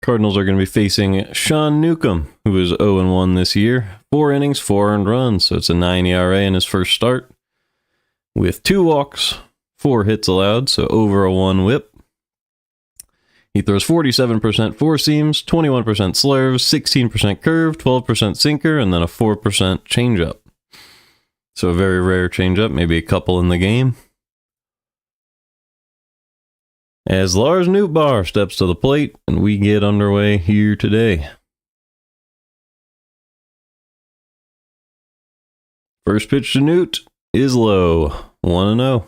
Cardinals are going to be facing Sean Newcomb, who is 0-1 this year. 4 innings, 4 earned runs, so it's a 9 ERA in his first start. With 2 walks, 4 hits allowed, so over a 1 whip. He throws 47% four seams, 21% slurves, 16% curve, 12% sinker, and then a 4% changeup. So a very rare changeup, maybe a couple in the game. As Lars Nootbaar steps to the plate, and we get underway here today. First pitch to Newt is low, 1-0.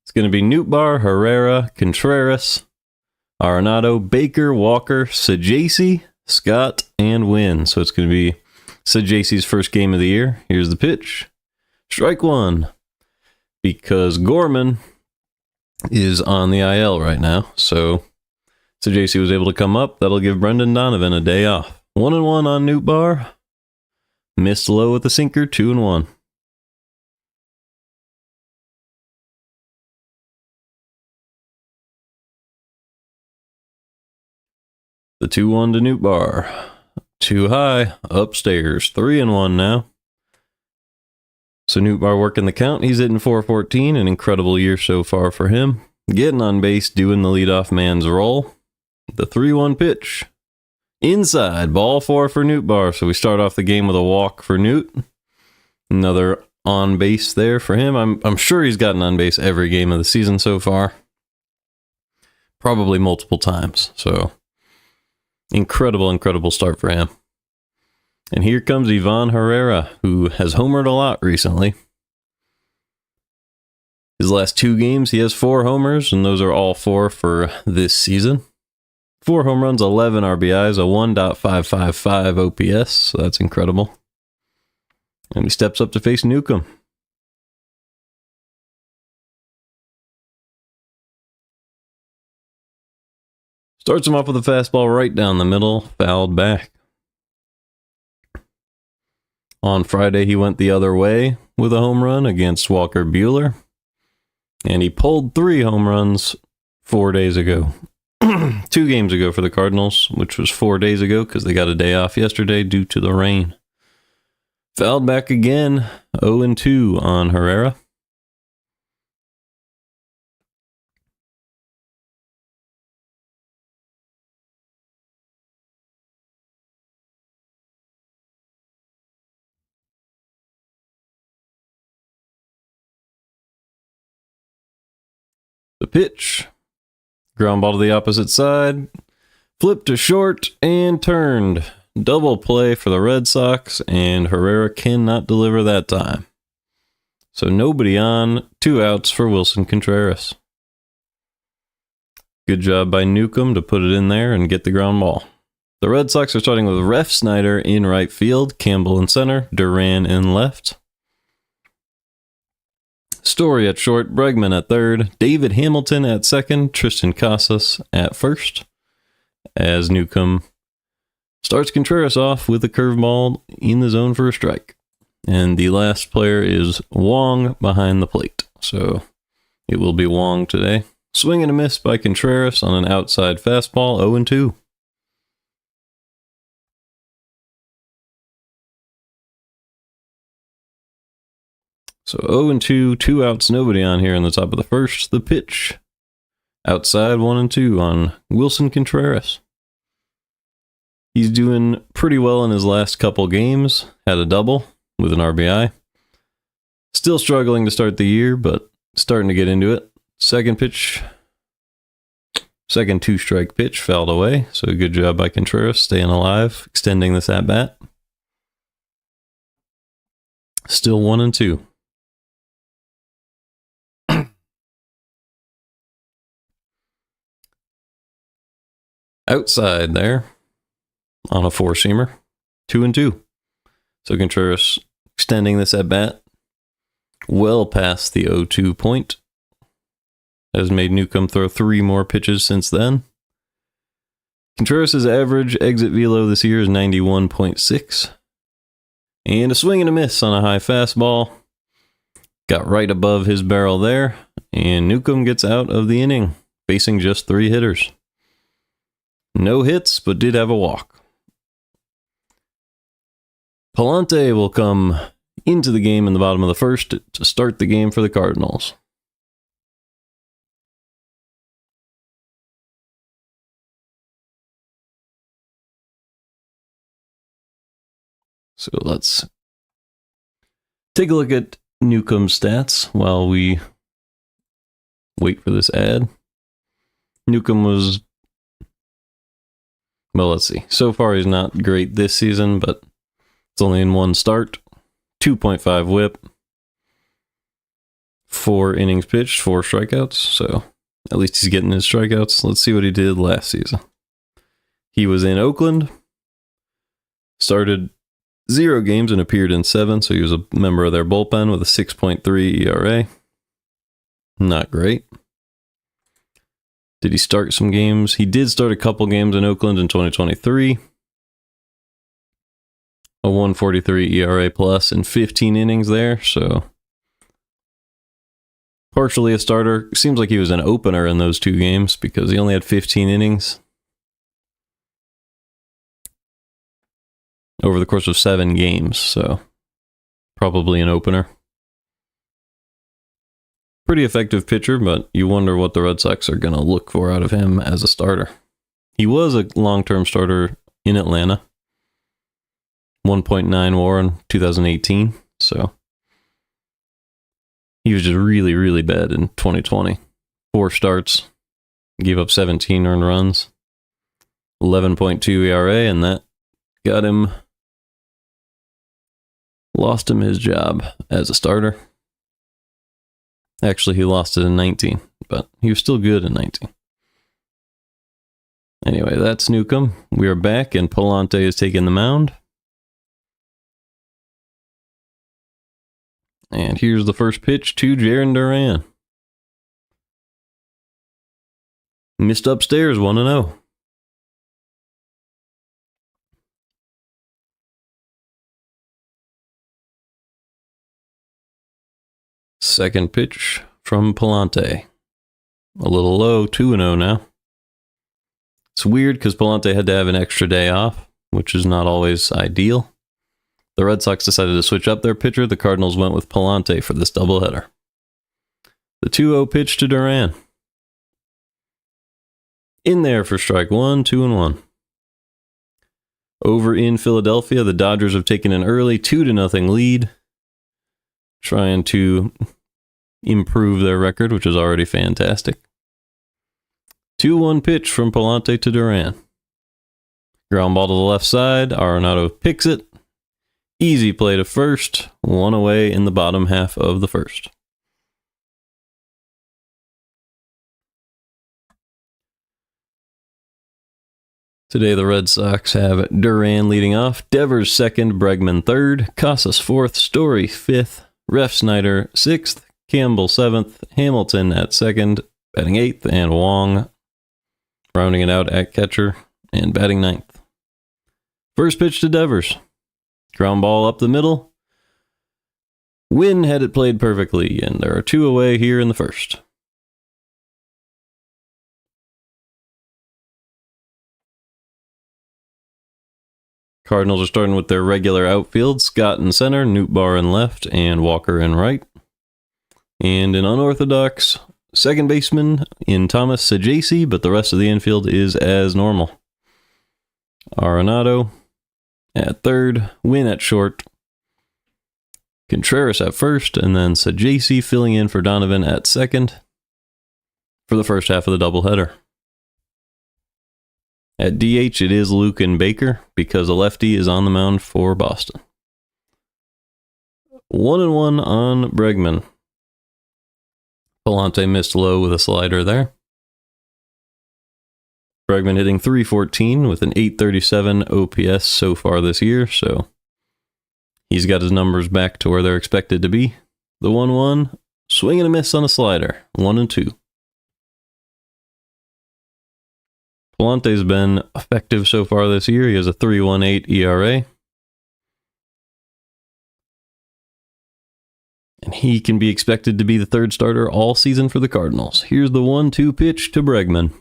It's going to be Nootbaar, Herrera, Contreras, Arenado, Baker, Walker, Sajacy, Scott, and Wynn. So it's going to be Sajacy's first game of the year. Here's the pitch. Strike 1. Because Gorman is on the IL right now. So Sajacy was able to come up. That'll give Brendan Donovan a day off. 1-1 on Nootbaar. Missed low with the sinker, 2-1. The 2-1 to Nootbaar. Too high, upstairs. 3-1 now. So Nootbaar working the count. He's hitting .414. An incredible year so far for him. Getting on base, doing the leadoff man's role. The 3-1 pitch. Inside, ball 4 for Nootbaar. So we start off the game with a walk for Newt. Another on base there for him. I'm sure he's gotten on base every game of the season so far. Probably multiple times. So incredible start for him. And here comes Ivan Herrera, who has homered a lot recently. His last 2 games, he has 4 homers, and those are all 4 for this season. 4 home runs, 11 RBIs, a 1.555 OPS, so that's incredible. And he steps up to face Newcomb. Starts him off with a fastball right down the middle, fouled back. On Friday, he went the other way with a home run against Walker Buehler. And he pulled 3 home runs 4 days ago. 2 games ago for the Cardinals, which was 4 days ago because they got a day off yesterday due to the rain. Fouled back again, 0-2 on Herrera. The pitch. Ground ball to the opposite side. Flipped to short and turned. Double play for the Red Sox, and Herrera cannot deliver that time. So nobody on, 2 outs for Wilson Contreras. Good job by Newcomb to put it in there and get the ground ball. The Red Sox are starting with Ref Snyder in right field, Campbell in center, Duran in left. Story at short, Bregman at third, David Hamilton at second, Tristan Casas at first. As Newcomb starts Contreras off with a curveball in the zone for a strike. And the last player is Wong behind the plate. So it will be Wong today. Swing and a miss by Contreras on an outside fastball, 0-2. So 0-2, 2 outs, nobody on here in the top of the first. The pitch. Outside 1-2 on Wilson Contreras. He's doing pretty well in his last couple games. Had a double with an RBI. Still struggling to start the year, but starting to get into it. Second pitch. Second 2-strike pitch fouled away. So good job by Contreras staying alive, extending this at-bat. Still 1-2. Outside there on a 4-seamer, 2-2. So Contreras extending this at bat well past the 0-2 point. Has made Newcomb throw 3 more pitches since then. Contreras' average exit velo this year is 91.6. And a swing and a miss on a high fastball. Got right above his barrel there. And Newcomb gets out of the inning, facing just 3 hitters. No hits, but did have a walk. Pallante will come into the game in the bottom of the first to start the game for the Cardinals. So let's take a look at Newcomb's stats while we wait for this ad. Newcomb was, well, let's see. So far, he's not great this season, but it's only in one start. 2.5 whip. 4 innings pitched, 4 strikeouts. So at least he's getting his strikeouts. Let's see what he did last season. He was in Oakland. Started 0 games and appeared in 7, so he was a member of their bullpen with a 6.3 ERA. Not great. Did he start some games? He did start a couple games in Oakland in 2023. A 1.43 ERA plus in 15 innings there, so partially a starter. Seems like he was an opener in those 2 games because he only had 15 innings over the course of 7 games, so probably an opener. Pretty effective pitcher, but you wonder what the Red Sox are going to look for out of him as a starter. He was a long-term starter in Atlanta. 1.9 WAR in 2018, so he was just really, really bad in 2020. 4 starts, gave up 17 earned runs, 11.2 ERA, and that lost him his job as a starter. Actually, he lost it in 19, but he was still good in 19. Anyway, that's Newcomb. We are back, and Pallante is taking the mound. And here's the first pitch to Jarren Duran. Missed upstairs, 1-0. Second pitch from Pallante. A little low, 2-0 now. It's weird because Pallante had to have an extra day off, which is not always ideal. The Red Sox decided to switch up their pitcher. The Cardinals went with Pallante for this doubleheader. The 2-0 pitch to Duran. In there for strike 1, 2-1. Over in Philadelphia, the Dodgers have taken an early 2-0 lead, trying to improve their record, which is already fantastic. 2-1 pitch from Pallante to Duran. Ground ball to the left side. Arenado picks it. Easy play to first. 1 away in the bottom half of the first. Today the Red Sox have Duran leading off, Devers second, Bregman third, Casas fourth, Story fifth, Ref Snyder sixth, Campbell seventh, Hamilton at second, batting eighth, and Wong rounding it out at catcher and batting ninth. First pitch to Devers. Ground ball up the middle. Wynn had it played perfectly, and there are 2 away here in the first. Cardinals are starting with their regular outfield. Scott in center, Nootbaar in left, and Walker in right. And an unorthodox second baseman in Thomas Saggese, but the rest of the infield is as normal. Arenado at third, Wynn at short, Contreras at first, and then Saggese filling in for Donovan at second for the first half of the doubleheader. At DH, it is Luke and Baker because a lefty is on the mound for Boston. 1-1 on Bregman. Pallante missed low with a slider there. Bregman hitting .314 with an .837 OPS so far this year, so he's got his numbers back to where they're expected to be. The 1-1, swing and a miss on a slider, 1-2. Pallante's been effective so far this year. He has a 3.18 ERA. And he can be expected to be the third starter all season for the Cardinals. Here's the 1-2 pitch to Bregman.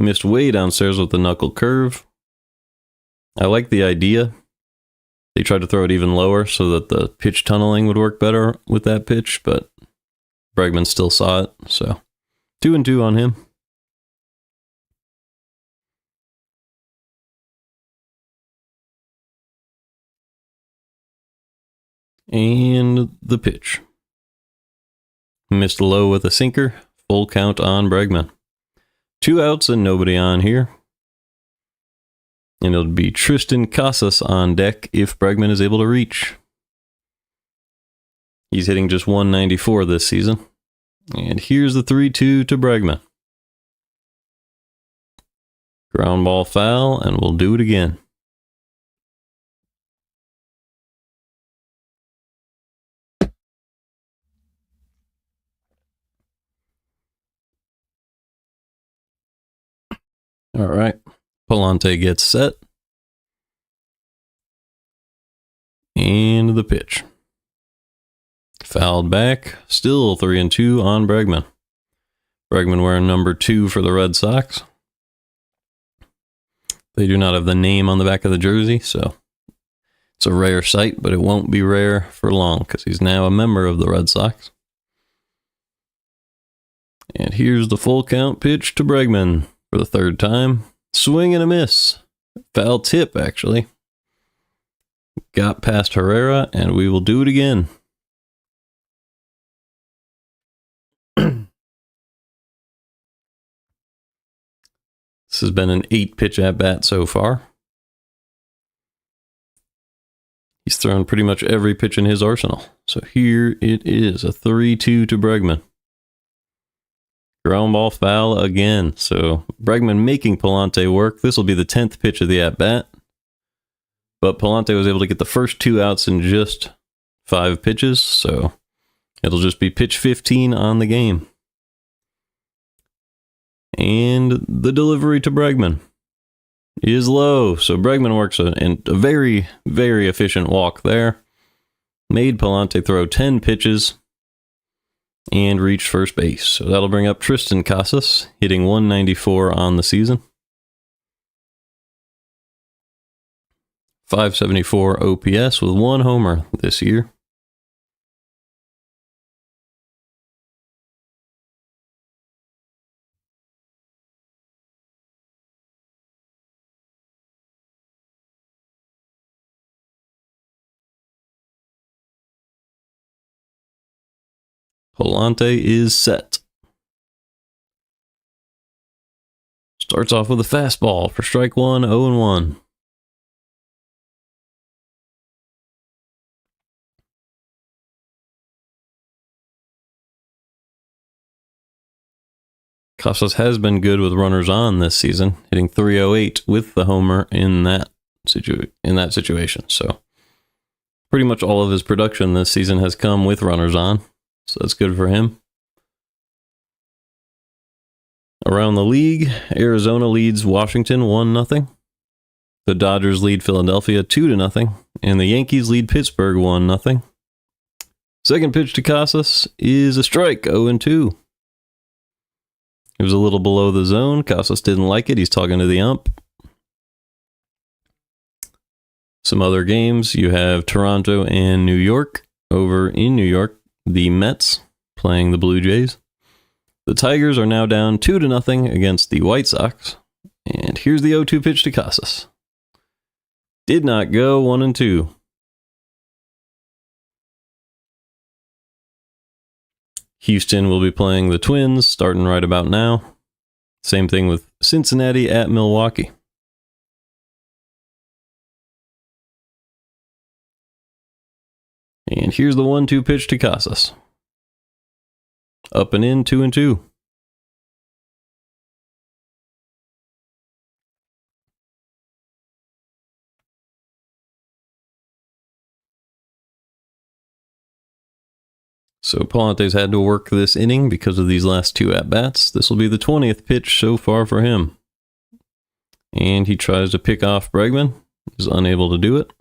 Missed way downstairs with the knuckle curve. I like the idea. They tried to throw it even lower so that the pitch tunneling would work better with that pitch, but Bregman still saw it, so 2-2 on him. And the pitch. Missed low with a sinker. Full count on Bregman. 2 outs and nobody on here. And it'll be Tristan Casas on deck if Bregman is able to reach. He's hitting just 194 this season. And here's the 3-2 to Bregman. Ground ball foul, and we'll do it again. All right. Pallante gets set. And the pitch. Fouled back. Still 3-2 on Bregman. Bregman wearing number 2 for the Red Sox. They do not have the name on the back of the jersey, so it's a rare sight, but it won't be rare for long because he's now a member of the Red Sox. And here's the full count pitch to Bregman for the 3rd time. Swing and a miss. Foul tip, actually. Got past Herrera, and we will do it again. This has been an 8-pitch at-bat so far. He's thrown pretty much every pitch in his arsenal. So here it is, a 3-2 to Bregman. Ground ball foul again. So Bregman making Pallante work. This will be the 10th pitch of the at-bat. But Pallante was able to get the first 2 outs in just 5 pitches. So it'll just be pitch 15 on the game. And the delivery to Bregman is low. So Bregman works a very, very efficient walk there. Made Pallante throw 10 pitches and reached first base. So that'll bring up Tristan Casas, hitting 194 on the season. 574 OPS with 1 homer this year. Pallante is set. Starts off with a fastball for strike 1, 0-1. Casas has been good with runners on this season, hitting 308 with the homer in that situation. So pretty much all of his production this season has come with runners on. So that's good for him. Around the league, Arizona leads Washington 1-0. The Dodgers lead Philadelphia 2-0. And the Yankees lead Pittsburgh 1-0. Second pitch to Casas is a strike, 0-2. It was a little below the zone. Casas didn't like it. He's talking to the ump. Some other games. You have Toronto and New York. Over in New York, the Mets playing the Blue Jays. The Tigers are now down 2-0 against the White Sox. And here's the 0-2 pitch to Casas. Did not go, 1-2. Houston will be playing the Twins starting right about now. Same thing with Cincinnati at Milwaukee. And here's the 1-2 pitch to Casas. Up and in, 2-2. So Pallante's had to work this inning because of these last 2 at-bats. This will be the 20th pitch so far for him. And he tries to pick off Bregman. He's unable to do it.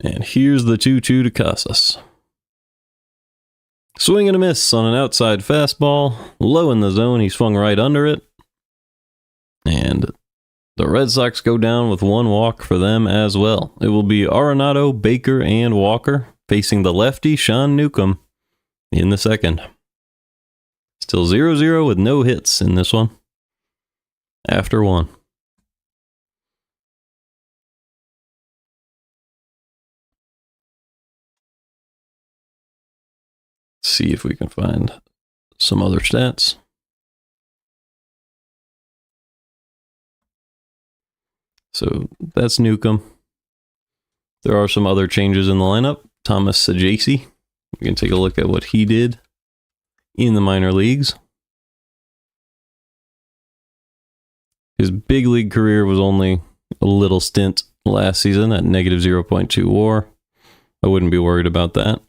And here's the 2-2 to Casas. Swing and a miss on an outside fastball. Low in the zone. He swung right under it. And the Red Sox go down with one walk for them as well. It will be Arenado, Baker, and Walker facing the lefty, Sean Newcomb, in the second. Still 0-0 with no hits in this one. After one. See if we can find some other stats. So that's Newcomb. There are some other changes in the lineup. Thomas Saggese. We can take a look at what he did in the minor leagues. His big league career was only a little stint last season at negative 0.2 WAR. I wouldn't be worried about that.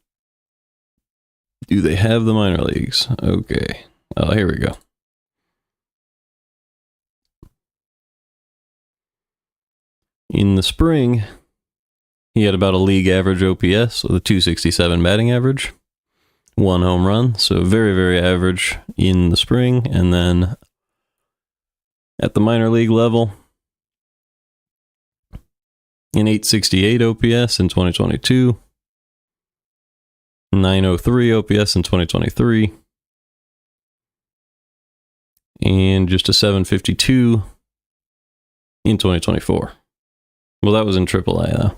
Do they have the minor leagues? Okay. Oh, here we go. In the spring, he had about a league average OPS with a 267 batting average. 1 home run, so very, very average in the spring. And then at the minor league level, an 868 OPS in 2022. 903 OPS in 2023. And just a 752 in 2024. Well, that was in AAA, though.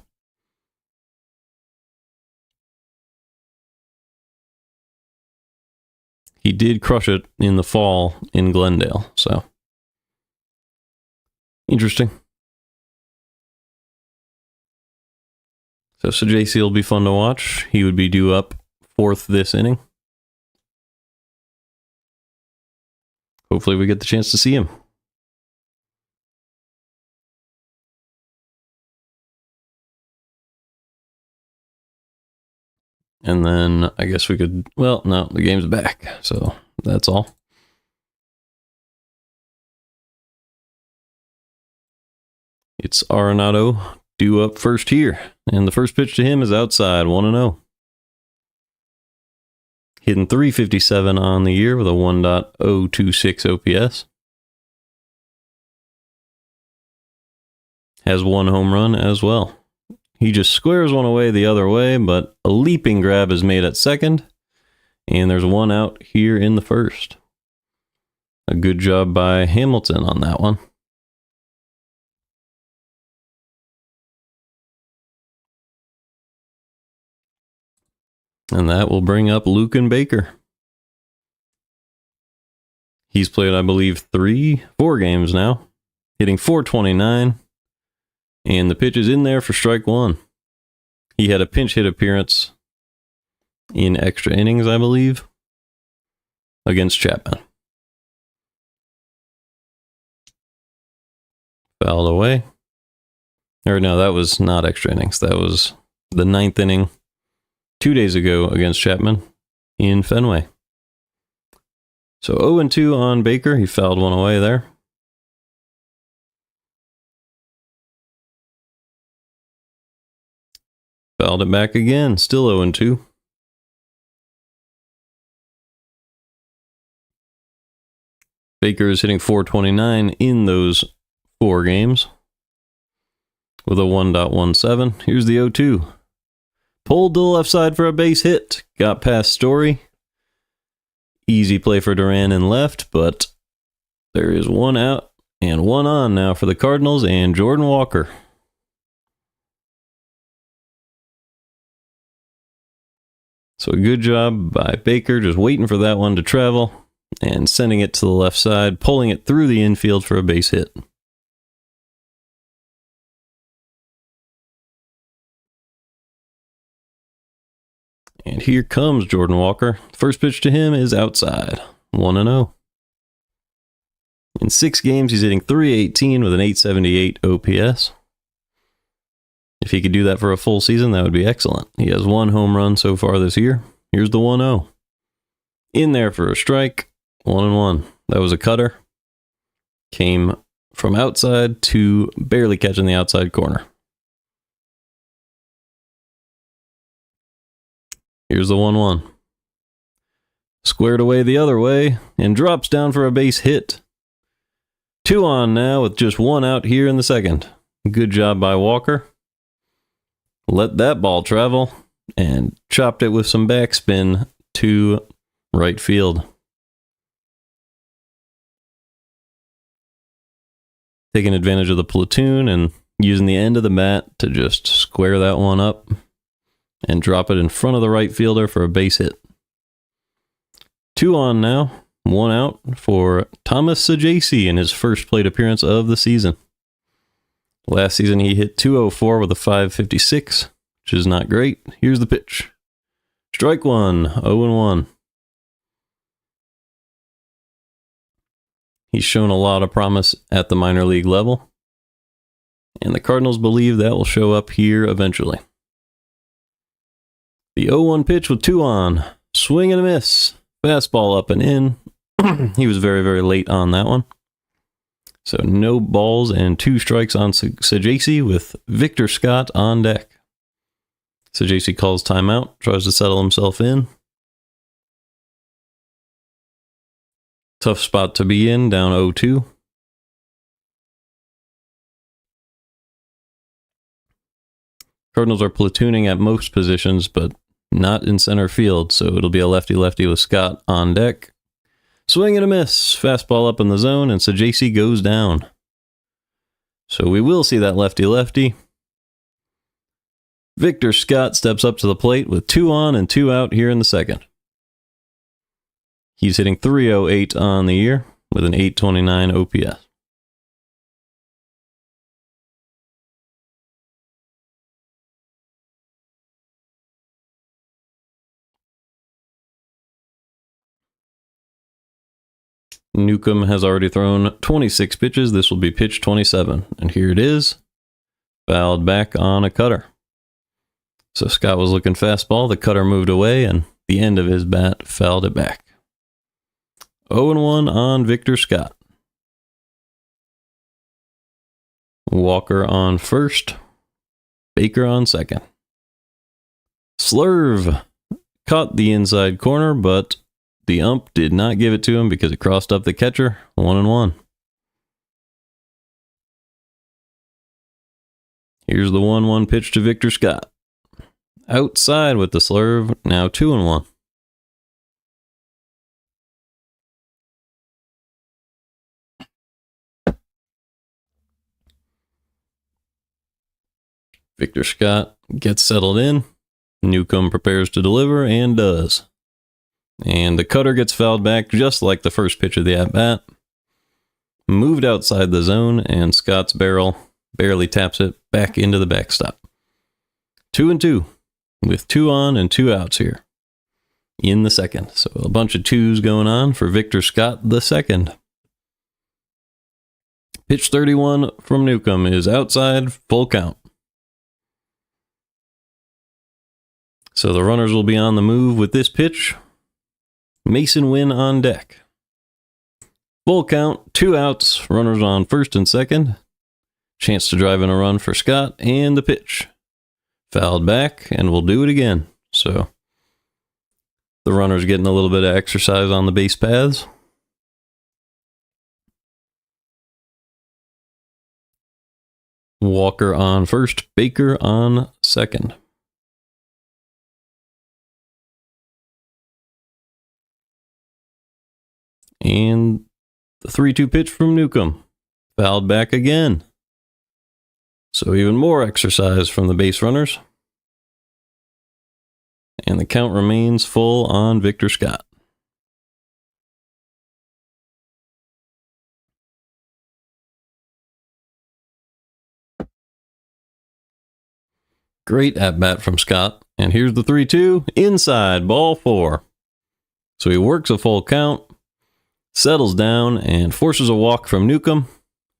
He did crush it in the fall in Glendale, so interesting. So Saggese will be fun to watch. He would be due up 4th this inning. Hopefully we get the chance to see him. And then I guess we could, well, no, the game's back. So that's all. It's Arenado due up first here. And the first pitch to him is outside, 1-0. Hitting .357 on the year with a 1.026 OPS. Has 1 home run as well. He just squares one away the other way, but a leaping grab is made at second. And there's 1 out here in the first. A good job by Hamilton on that one. And that will bring up Luken Baker. He's played, I believe, 4 games now. Hitting .429. And the pitch is in there for strike 1. He had a pinch hit appearance in extra innings, I believe, against Chapman. Fouled away. Or no, that was not extra innings. That was the 9th inning 2 days ago against Chapman in Fenway. So 0-2 on Baker. He fouled one away there. Fouled it back again. Still 0-2. Baker is hitting .429 in those 4 games with a 1.17. Here's the 0-2. Pulled to the left side for a base hit. Got past Story. Easy play for Duran in left, but there is 1 out and 1 on now for the Cardinals and Jordan Walker. So a good job by Baker, just waiting for that one to travel and sending it to the left side, pulling it through the infield for a base hit. And here comes Jordan Walker. First pitch to him is outside, 1-0. In 6 games, he's hitting .318 with an 878 OPS. If he could do that for a full season, that would be excellent. He has 1 home run so far this year. Here's the 1-0. In there for a strike, 1-1. That was a cutter. Came from outside to barely catching the outside corner. Here's the 1-1. Squared away the other way and drops down for a base hit. 2 on now with just 1 out here in the second. Good job by Walker. Let that ball travel and chopped it with some backspin to right field. Taking advantage of the platoon and using the end of the bat to just square that one up and drop it in front of the right fielder for a base hit. 2 on now, 1 out for Thomas Sajaci in his first plate appearance of the season. Last season he hit .204 with a .556, which is not great. Here's the pitch. Strike 1, 0-1. He's shown a lot of promise at the minor league level, and the Cardinals believe that will show up here eventually. The 0-1 pitch with 2 on. Swing and a miss. Fastball up and in. He was very, very late on that one. So no balls and 2 strikes on Sajaci with Victor Scott on deck. Sajaci calls timeout, tries to settle himself in. Tough spot to be in, down 0-2. Cardinals are platooning at most positions, but not in center field, so it'll be a lefty-lefty with Scott on deck. Swing and a miss. Fastball up in the zone, and Sajaci goes down. So we will see that lefty-lefty. Victor Scott steps up to the plate with 2 on and 2 out here in the second. He's hitting .308 on the year with an .829 OPS. Newcomb has already thrown 26 pitches. This will be pitch 27. And here it is. Fouled back on a cutter. So Scott was looking fastball. The cutter moved away, and the end of his bat fouled it back. 0-1 on Victor Scott. Walker on first. Baker on second. Slurve caught the inside corner, but the ump did not give it to him because it crossed up the catcher. 1-1. Here's the 1-1 pitch to Victor Scott. Outside with the slurve, now 2-1. Victor Scott gets settled in. Newcomb prepares to deliver and does. And the cutter gets fouled back just like the first pitch of the at-bat. Moved outside the zone, and Scott's barrel barely taps it back into the backstop. 2-2, with 2 on and 2 outs here in the second. So a bunch of 2s going on for Victor Scott the second. Pitch 31 from Newcomb is outside, full count. So the runners will be on the move with this pitch. Mason Wynn on deck. Full count, 2 outs, runners on first and second. Chance to drive in a run for Scott, and the pitch. Fouled back, and we'll do it again. So the runner's getting a little bit of exercise on the base paths. Walker on first, Baker on second. And the 3-2 pitch from Newcomb. Fouled back again. So even more exercise from the base runners. And the count remains full on Victor Scott. Great at-bat from Scott. And here's the 3-2. Inside, ball 4. So he works a full count. Settles down and forces a walk from Newcomb,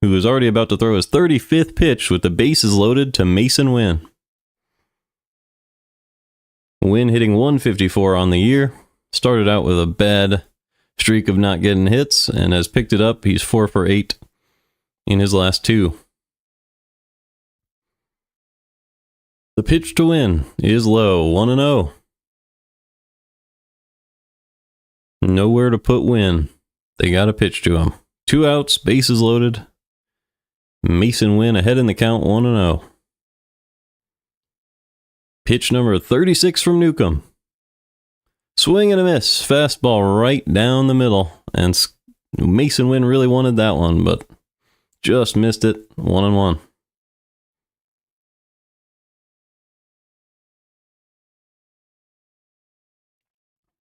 who is already about to throw his 35th pitch with the bases loaded to Mason Wynn. Wynn hitting .154 on the year. Started out with a bad streak of not getting hits and has picked it up. He's 4 for 8 in his last 2. The pitch to Wynn is low, 1-0. Nowhere to put Wynn. They got to pitch to him. 2 outs, bases loaded. Mason Wynn ahead in the count, 1-0. Pitch number 36 from Newcomb. Swing and a miss. Fastball right down the middle. And Mason Wynn really wanted that one, but just missed it. 1-1.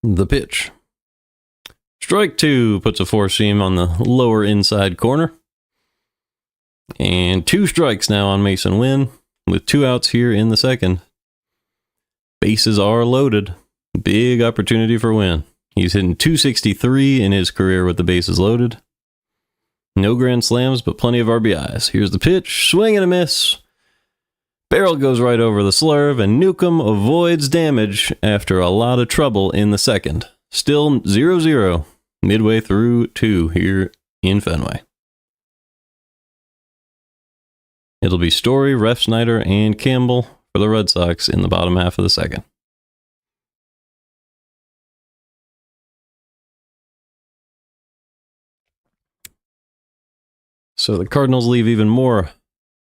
The pitch. Strike 2 puts a 4-seam on the lower inside corner. And 2 strikes now on Mason Wynn with 2 outs here in the second. Bases are loaded. Big opportunity for Wynn. He's hitting .263 in his career with the bases loaded. No grand slams, but plenty of RBIs. Here's the pitch. Swing and a miss. Barrel goes right over the slurve, and Newcomb avoids damage after a lot of trouble in the second. Still 0-0 midway through 2 here in Fenway. It'll be Story, Refsnyder, and Campbell for the Red Sox in the bottom half of the second. So the Cardinals leave even more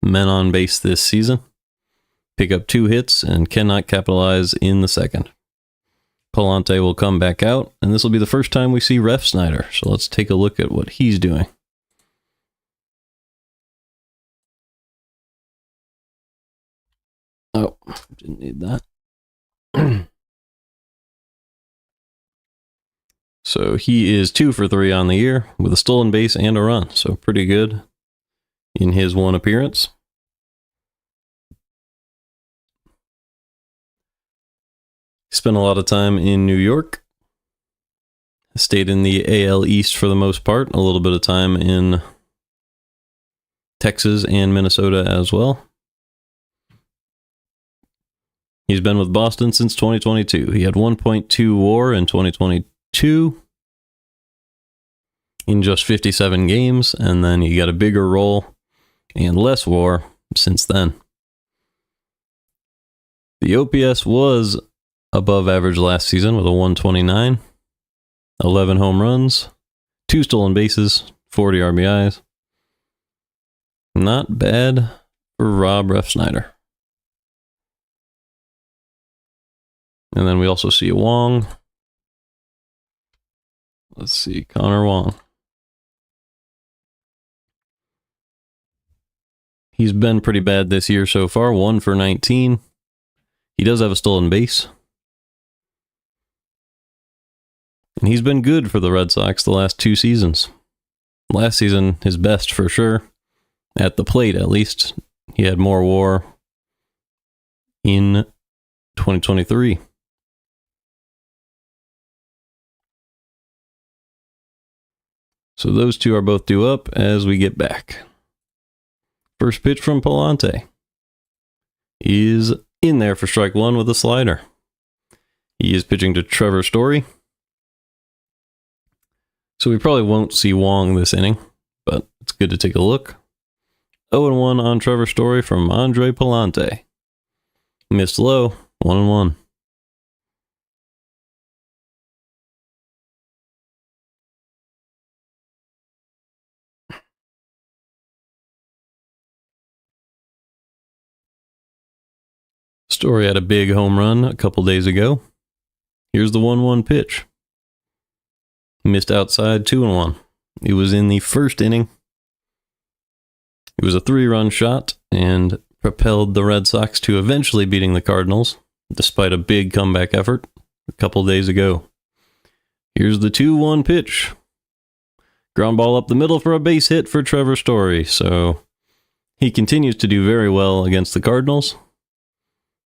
men on base this season. Pick up 2 hits and cannot capitalize in the second. Pallante will come back out, and this will be the first time we see Refsnyder. So let's take a look at what he's doing. Oh, didn't need that. So he is 2 for 3 on the year with a stolen base and a run. So pretty good in his one appearance. Spent a lot of time in New York. Stayed in the AL East for the most part. A little bit of time in Texas and Minnesota as well. He's been with Boston since 2022. He had 1.2 WAR in 2022 in just 57 games, and then he got a bigger role and less WAR since then. The OPS was above average last season with a 129, 11 home runs, 2 stolen bases, 40 RBIs. Not bad for Rob Refsnyder. And then we also see Wong. Let's see, Connor Wong. He's been pretty bad this year so far, 1 for 19. He does have a stolen base. And he's been good for the Red Sox the last 2 seasons. Last season, his best for sure. At the plate, at least. He had more WAR in 2023. So those 2 are both due up as we get back. First pitch from Pallante is in there for strike 1 with a slider. He is pitching to Trevor Story. So we probably won't see Wong this inning, but it's good to take a look. 0-1 on Trevor Story from Andre Pallante. Missed low, 1-1. Story had a big home run a couple days ago. Here's the 1-1 pitch. Missed outside, 2-1. It was in the first inning. It was a 3-run shot and propelled the Red Sox to eventually beating the Cardinals, despite a big comeback effort a couple days ago. Here's the 2-1 pitch. Ground ball up the middle for a base hit for Trevor Story. So he continues to do very well against the Cardinals.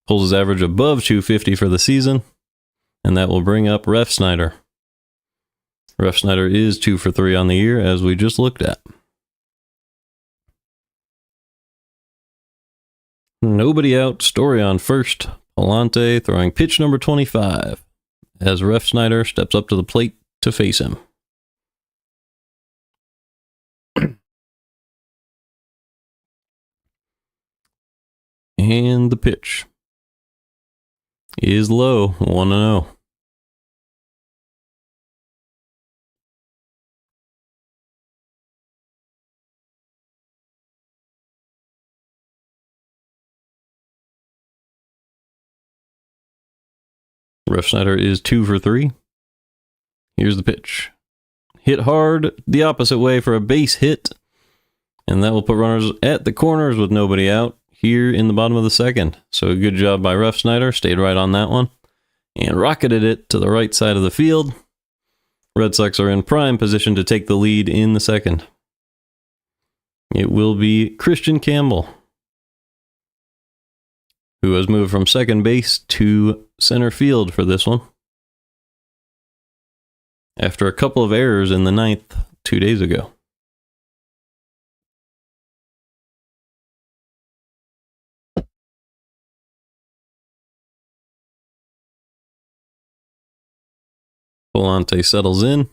Pulls his average above 250 for the season, and that will bring up Refsnyder. Refsnyder is 2 for 3 on the year, as we just looked at. Nobody out. Story on first. Pallante throwing pitch number 25 as Refsnyder steps up to the plate to face him. And the pitch is low, 1-0. Refsnyder is 2 for 3. Here's the pitch. Hit hard the opposite way for a base hit. And that will put runners at the corners with nobody out here in the bottom of the second. So a good job by Refsnyder. Stayed right on that one. And rocketed it to the right side of the field. Red Sox are in prime position to take the lead in the second. It will be Christian Campbell, who has moved from second base to center field for this one, after a couple of errors in the ninth 2 days ago. Pallante settles in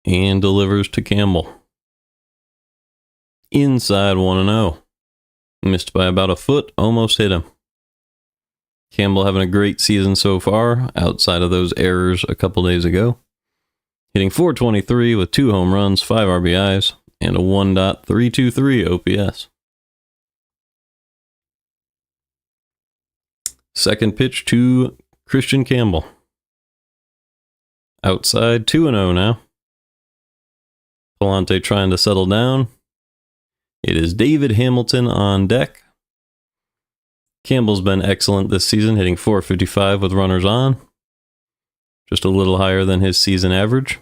and delivers to Campbell. Inside 1-0. Missed by about a foot, almost hit him. Campbell having a great season so far, outside of those errors a couple days ago. Hitting .423 with 2 home runs, 5 RBIs, and a 1.323 OPS. Second pitch to Christian Campbell. Outside 2-0 now. Pallante trying to settle down. It is David Hamilton on deck. Campbell's been excellent this season, hitting .455 with runners on. Just a little higher than his season average.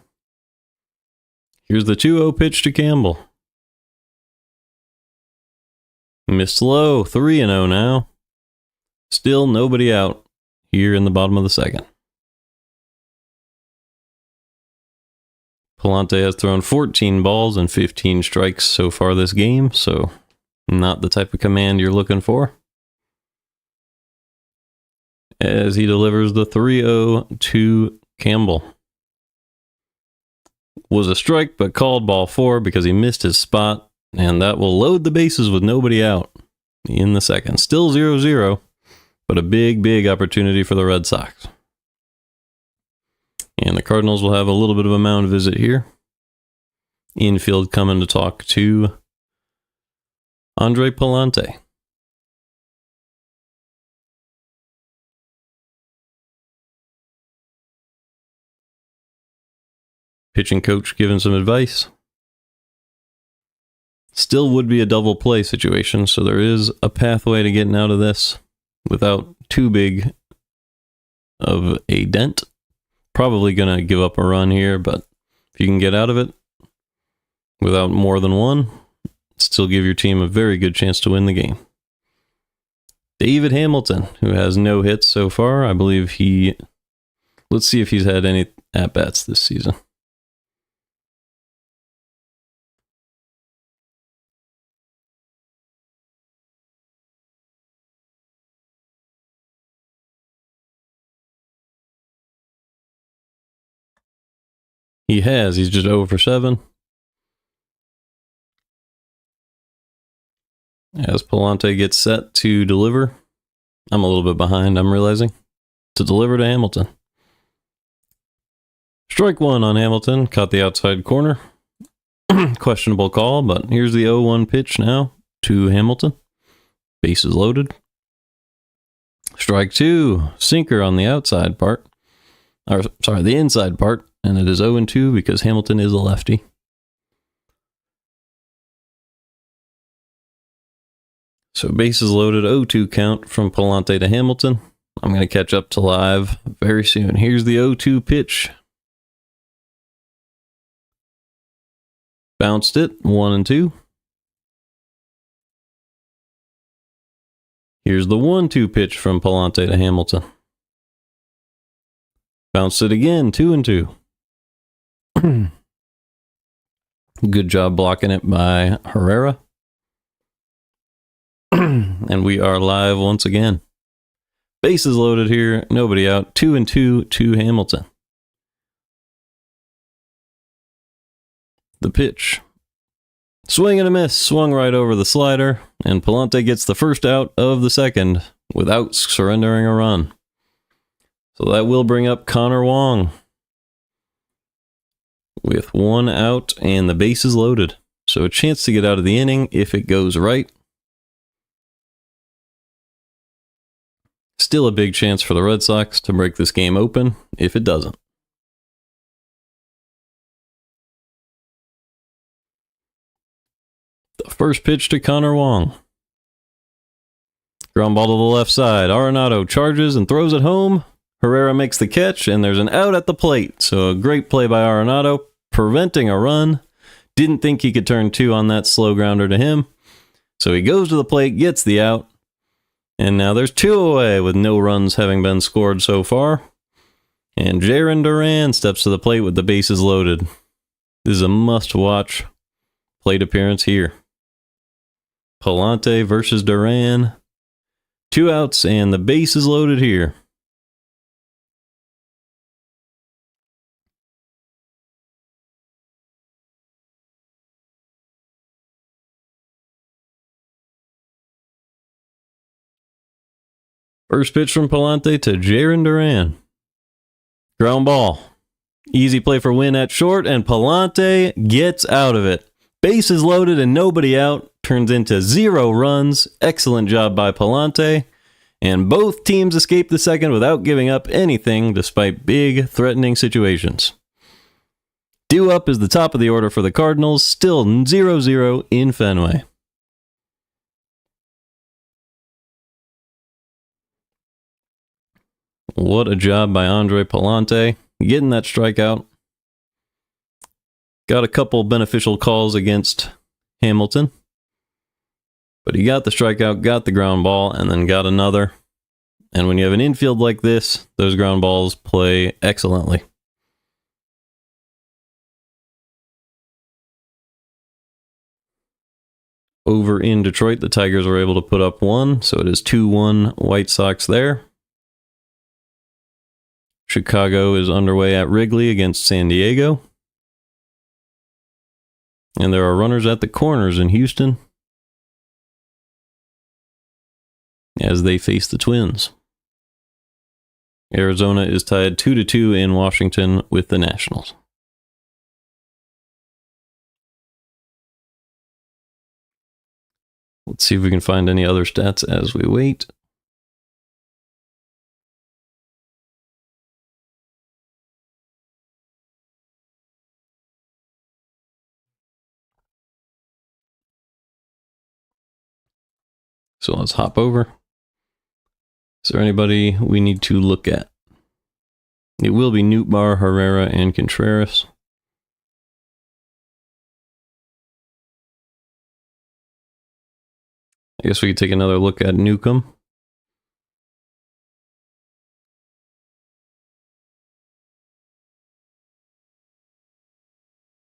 Here's the 2-0 pitch to Campbell. Missed low, 3-0 now. Still nobody out here in the bottom of the second. Pallante has thrown 14 balls and 15 strikes so far this game, so not the type of command you're looking for. As he delivers the 3-0 to Campbell. Was a strike, but called ball 4 because he missed his spot, and that will load the bases with nobody out in the second. Still 0-0, but a big opportunity for the Red Sox. And the Cardinals will have a little bit of a mound visit here. Infield coming to talk to Andre Pallante. Pitching coach giving some advice. Still would be a double play situation, so there is a pathway to getting out of this without too big of a dent. Probably going to give up a run here, but if you can get out of it without more than one, still give your team a very good chance to win the game. David Hamilton, who has no hits so far. I believe let's see if he's had any at-bats this season. He has. He's just 0 for 7. As Pallante gets set to deliver. I'm a little bit behind, I'm realizing. To deliver to Hamilton. Strike 1 on Hamilton. Caught the outside corner. Questionable call, but here's the 0-1 pitch now to Hamilton. Bases loaded. Strike 2. Sinker on the outside part. The inside part. And it is 0-2 because Hamilton is a lefty. So bases loaded, 0-2 count from Pallante to Hamilton. I'm going to catch up to live very soon. Here's the 0-2 pitch. Bounced it, 1-2. Here's the 1-2 pitch from Pallante to Hamilton. Bounced it again, 2-2. Good job blocking it by Herrera. And we are live once again. Bases loaded here, nobody out. 2-2 to Hamilton. The pitch. Swing and a miss, swung right over the slider, and Pallante gets the first out of the second without surrendering a run. So that will bring up Connor Wong with 1 out and the bases loaded. So a chance to get out of the inning if it goes right. Still a big chance for the Red Sox to break this game open if it doesn't. The first pitch to Connor Wong. Ground ball to the left side. Arenado charges and throws it home. Herrera makes the catch, and there's an out at the plate. So a great play by Arenado, preventing a run. Didn't think he could turn two on that slow grounder to him. So he goes to the plate, gets the out. And now there's two away with no runs having been scored so far. And Jarren Duran steps to the plate with the bases loaded. This is a must-watch plate appearance here. Pallante versus Duran. 2 outs and the base is loaded here. First pitch from Pallante to Jarren Duran. Ground ball. Easy play for Wynn at short, and Pallante gets out of it. Base is loaded and nobody out. Turns into 0 runs. Excellent job by Pallante. And both teams escape the second without giving up anything despite big, threatening situations. Due up is the top of the order for the Cardinals, still 0-0 in Fenway. What a job by Andre Pallante, getting that strikeout. Got a couple beneficial calls against Hamilton. But he got the strikeout, got the ground ball, and then got another. And when you have an infield like this, those ground balls play excellently. Over in Detroit, the Tigers were able to put up 1, so it is 2-1 White Sox there. Chicago is underway at Wrigley against San Diego. And there are runners at the corners in Houston as they face the Twins. Arizona is tied 2-2 in Washington with the Nationals. Let's see if we can find any other stats as we wait. So let's hop over. Is there anybody we need to look at? It will be Nootbaar, Herrera, and Contreras. I guess we could take another look at Newcomb.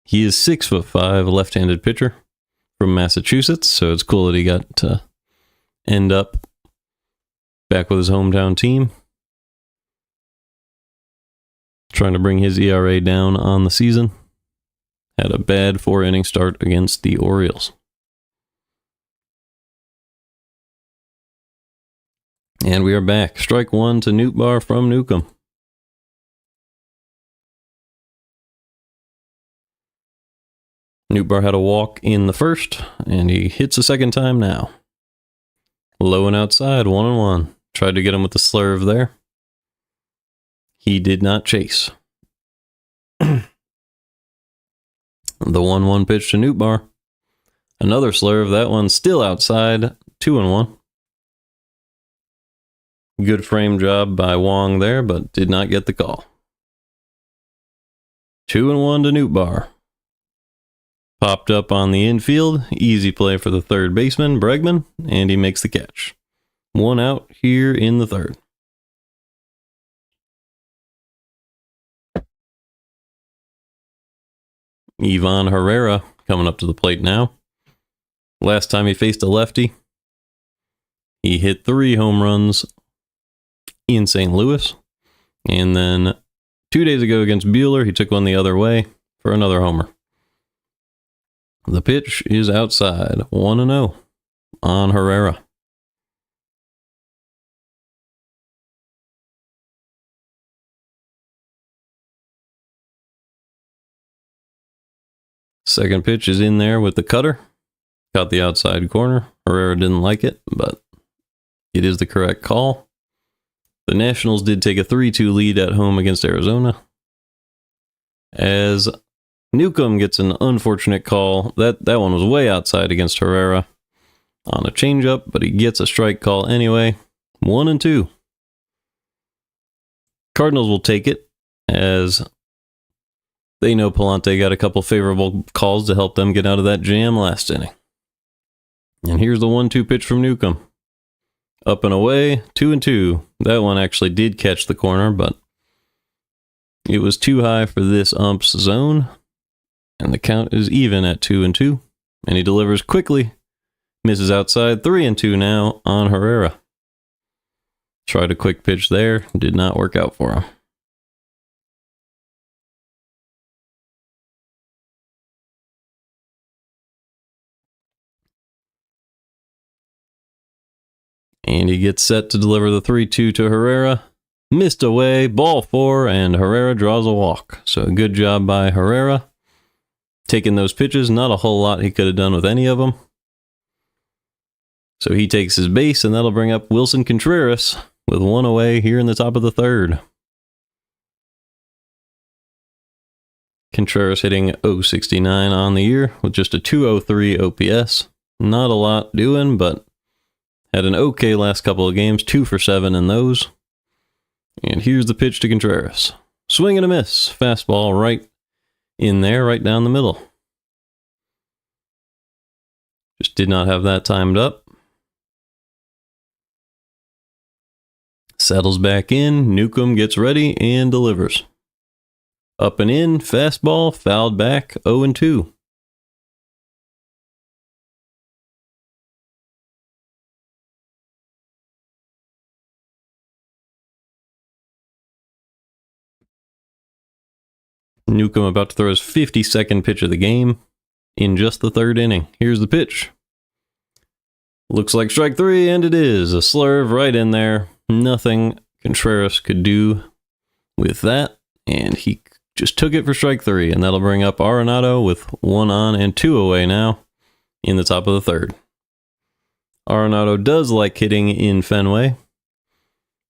He is 6'5", left-handed pitcher from Massachusetts, so it's cool that he got to end up back with his hometown team. Trying to bring his ERA down on the season. Had a bad 4-inning start against the Orioles. And we are back. Strike 1 to Nootbaar from Newcomb. Nootbaar had a walk in the first, and he hits a second time now. Low and outside, 1-1. Tried to get him with the slurve there. He did not chase. The 1-1 pitch to Nootbaar. Another slurve, that one still outside, 2-1. Good frame job by Wong there, but did not get the call. 2-1 to Nootbaar. Popped up on the infield. Easy play for the third baseman, Bregman, and he makes the catch. 1 out here in the third. Ivan Herrera coming up to the plate now. Last time he faced a lefty, he hit 3 home runs in St. Louis. And then 2 days ago against Buehler, he took one the other way for another homer. The pitch is outside, 1-0 on Herrera. Second pitch is in there with the cutter. Caught the outside corner. Herrera didn't like it, but it is the correct call. The Nationals did take a 3-2 lead at home against Arizona. As Newcomb gets an unfortunate call. That one was way outside against Herrera on a changeup, but he gets a strike call anyway. 1-2. Cardinals will take it, as they know Pallante got a couple favorable calls to help them get out of that jam last inning. And here's the 1-2 pitch from Newcomb. Up and away, 2-2. That one actually did catch the corner, but it was too high for this ump's zone. And the count is even at 2-2. And he delivers quickly. Misses outside, 3-2 now on Herrera. Tried a quick pitch there, did not work out for him. And he gets set to deliver the 3-2 to Herrera. Missed away, ball 4, and Herrera draws a walk. So good job by Herrera. Taking those pitches, not a whole lot he could have done with any of them. So he takes his base, and that'll bring up Wilson Contreras with 1 away here in the top of the 3rd. Contreras hitting .069 on the year with just a .203 OPS. Not a lot doing, but had an okay last couple of games, 2 for 7 in those. And here's the pitch to Contreras. Swing and a miss. Fastball right in there, right down the middle. Just did not have that timed up. Settles back in. Newcomb gets ready and delivers. Up and in. Fastball. Fouled back. 0-2. Newcomb about to throw his 52nd pitch of the game in just the 3rd inning. Here's the pitch. Looks like strike 3, and it is. A slurve right in there. Nothing Contreras could do with that, and he just took it for strike 3, and that'll bring up Arenado with 1 on and 2 away now in the top of the 3rd. Arenado does like hitting in Fenway,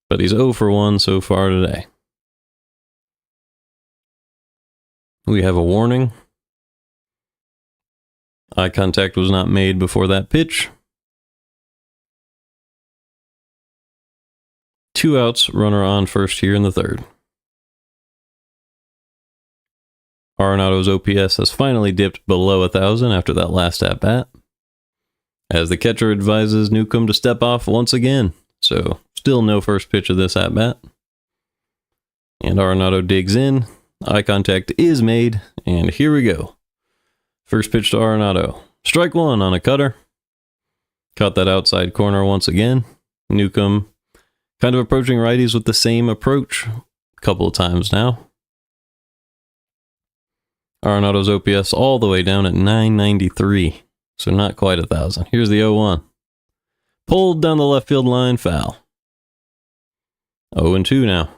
but he's 0 for 1 so far today. We have a warning. Eye contact was not made before that pitch. 2 outs, runner on first here in the 3rd. Arenado's OPS has finally dipped below 1,000 after that last at-bat, as the catcher advises Newcomb to step off once again. So, still no first pitch of this at-bat. And Arenado digs in. Eye contact is made, and here we go. First pitch to Arenado. Strike 1 on a cutter. Caught that outside corner once again. Newcomb kind of approaching righties with the same approach a couple of times now. Arenado's OPS all the way down at 993, so not quite 1,000. Here's the 0-1. Pulled down the left field line, foul. 0-2 now.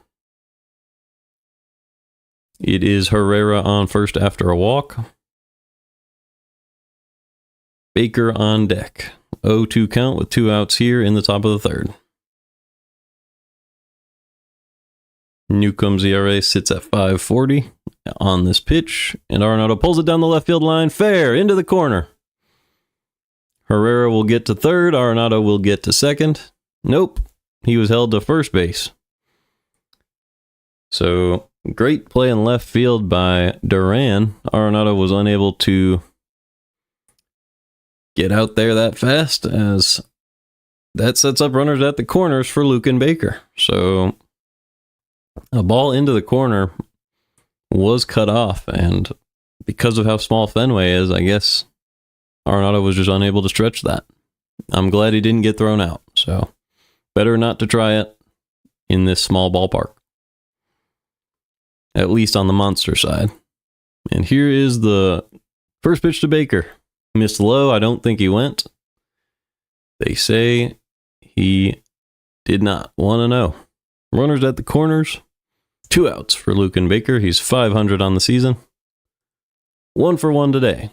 It is Herrera on first after a walk. Baker on deck. 0-2 count with 2 outs here in the top of the 3rd. Newcomb's ERA sits at 5.40 on this pitch, and Arenado pulls it down the left field line, fair, into the corner. Herrera will get to 3rd, Arenado will get to 2nd. Nope, he was held to first base. So, great play in left field by Duran. Arenado was unable to get out there that fast, as that sets up runners at the corners for Luke and Baker. So, a ball into the corner was cut off, and because of how small Fenway is, I guess Arenado was just unable to stretch that. I'm glad he didn't get thrown out, so better not to try it in this small ballpark, at least on the monster side. And here is the first pitch to Baker. Missed low. I don't think he went. They say he did not. 1-0. Runners at the corners. 2 outs for Luke and Baker. He's 500 on the season. 1 for 1 today.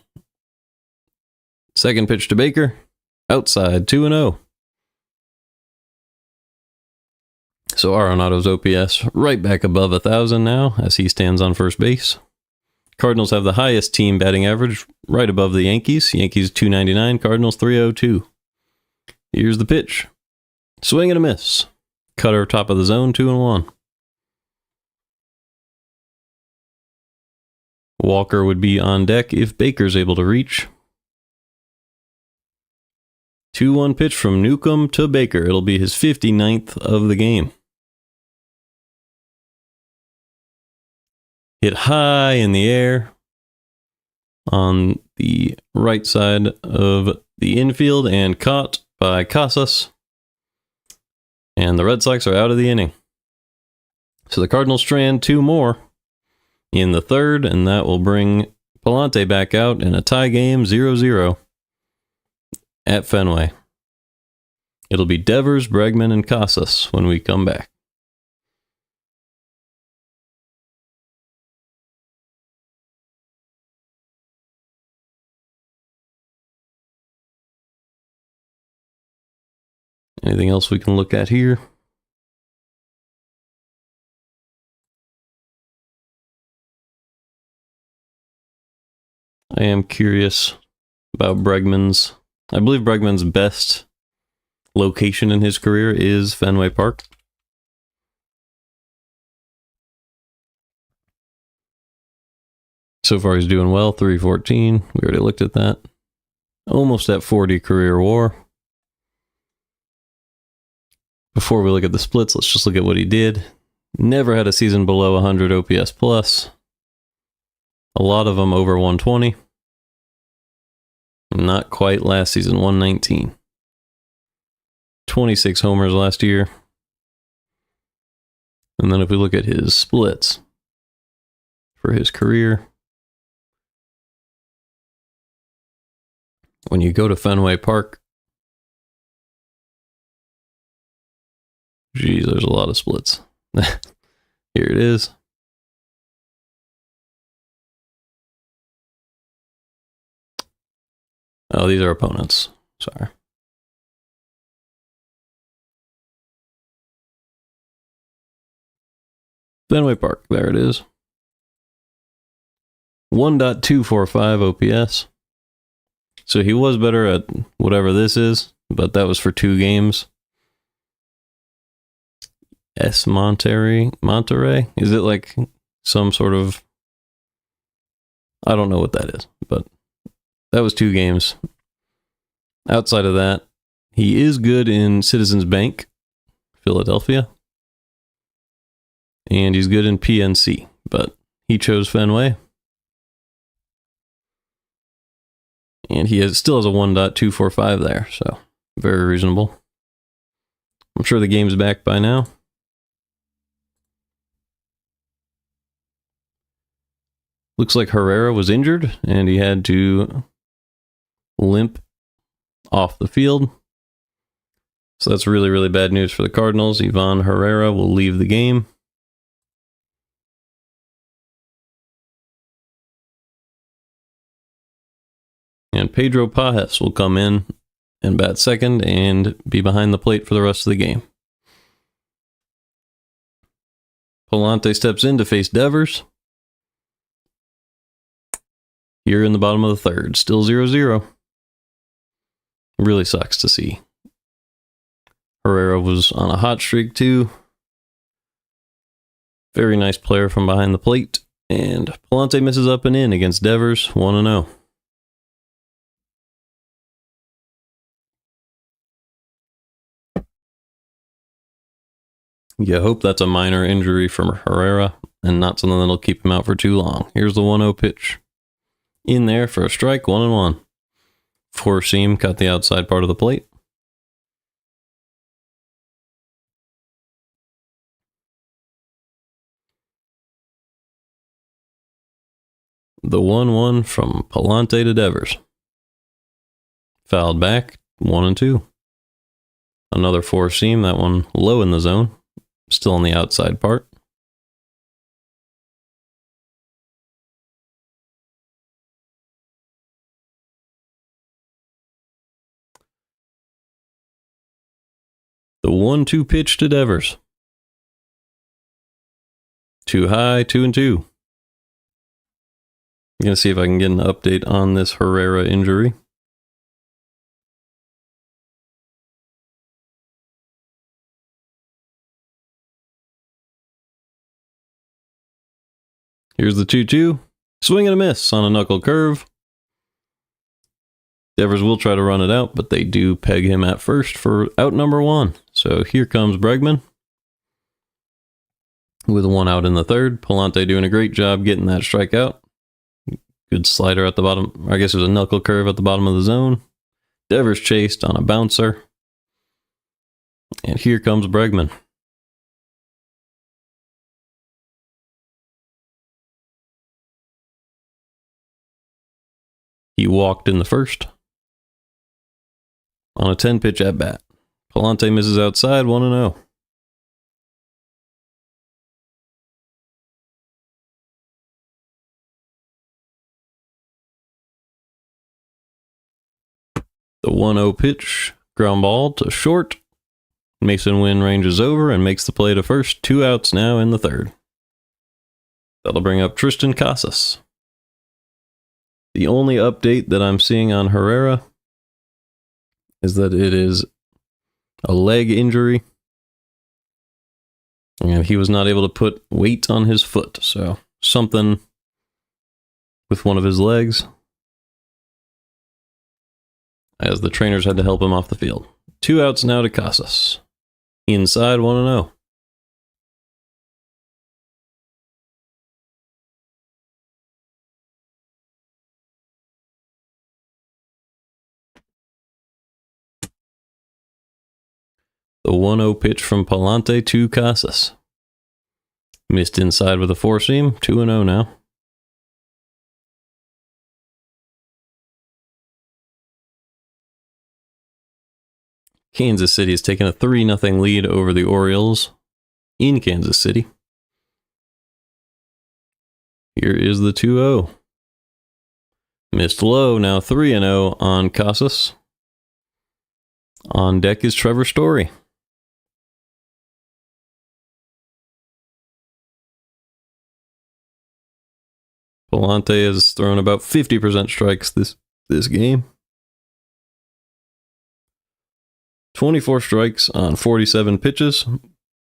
Second pitch to Baker. Outside, 2-0. So So Arenado's OPS right back above 1,000 now as he stands on first base. Cardinals have the highest team batting average right above the Yankees. Yankees 299, Cardinals 302. Here's the pitch. Swing and a miss. Cutter top of the zone, 2-1. Walker would be on deck if Baker's able to reach. 2-1 pitch from Newcomb to Baker. It'll be his 59th of the game. Hit high in the air on the right side of the infield and caught by Casas. And the Red Sox are out of the inning. So the Cardinals strand 2 more in the third, and that will bring Pallante back out in a tie game, 0-0 at Fenway. It'll be Devers, Bregman, and Casas when we come back. Anything else we can look at here? I am curious about Bregman's. I believe Bregman's best location in his career is Fenway Park. So far he's doing well, 314. We already looked at that. Almost at 40 career WAR. Before we look at the splits, let's just look at what he did. Never had a season below 100 OPS plus. A lot of them over 120. Not quite last season, 119. 26 homers last year. And then if we look at his splits for his career, when you go to Fenway Park, geez, there's a lot of splits. Here it is. Oh, these are opponents. Sorry. Fenway Park, there it is. 1.245 OPS. So he was better at whatever this is, but that was for 2 games. Monterey? Is it like some sort of... I don't know what that is, but that was 2 games. Outside of that, he is good in Citizens Bank, Philadelphia. And he's good in PNC, but he chose Fenway. And he still has a 1.245 there, so very reasonable. I'm sure the game's back by now. Looks like Herrera was injured, and he had to limp off the field. So that's really, really bad news for the Cardinals. Ivan Herrera will leave the game. And Pedro Pajes will come in and bat second and be behind the plate for the rest of the game. Pallante steps in to face Devers. Here in the bottom of the third, still 0-0. Really sucks to see. Herrera was on a hot streak too. Very nice player from behind the plate. And Pallante misses up and in against Devers, 1-0. You hope that's a minor injury from Herrera and not something that'll keep him out for too long. Here's the 1-0 pitch. In there for a strike, 1-1. 4-seam cut the outside part of the plate. The 1-1 from Pallante to Devers. Fouled back, 1-2. Another 4-seam, that one low in the zone. Still on the outside part. The 1-2 pitch to Devers. Too high, 2-2. I'm going to see if I can get an update on this Herrera injury. Here's the 2-2. Swing and a miss on a knuckle curve. Devers will try to run it out, but they do peg him at first for out number 1. So here comes Bregman with 1 out in the third. Pallante doing a great job getting that strikeout. Good slider at the bottom. I guess it was a knuckle curve at the bottom of the zone. Devers chased on a bouncer. And here comes Bregman. He walked in the first on a 10-pitch at-bat. Pallante misses outside, 1-0. The 1-0 pitch, ground ball to short. Mason Wynn ranges over and makes the play to first. 2 outs now in the third. That'll bring up Tristan Casas. The only update that I'm seeing on Herrera is that it is a leg injury. And he was not able to put weight on his foot. So something with one of his legs, as the trainers had to help him off the field. 2 outs now to Casas. Inside, 1-0. The 1-0 pitch from Pallante to Casas. Missed inside with a four-seam. 2-0 now. Kansas City has taken a 3-0 lead over the Orioles in Kansas City. Here is the 2-0. Missed low, now 3-0 on Casas. On deck is Trevor Story. Pallante has thrown about 50% strikes this game. 24 strikes on 47 pitches.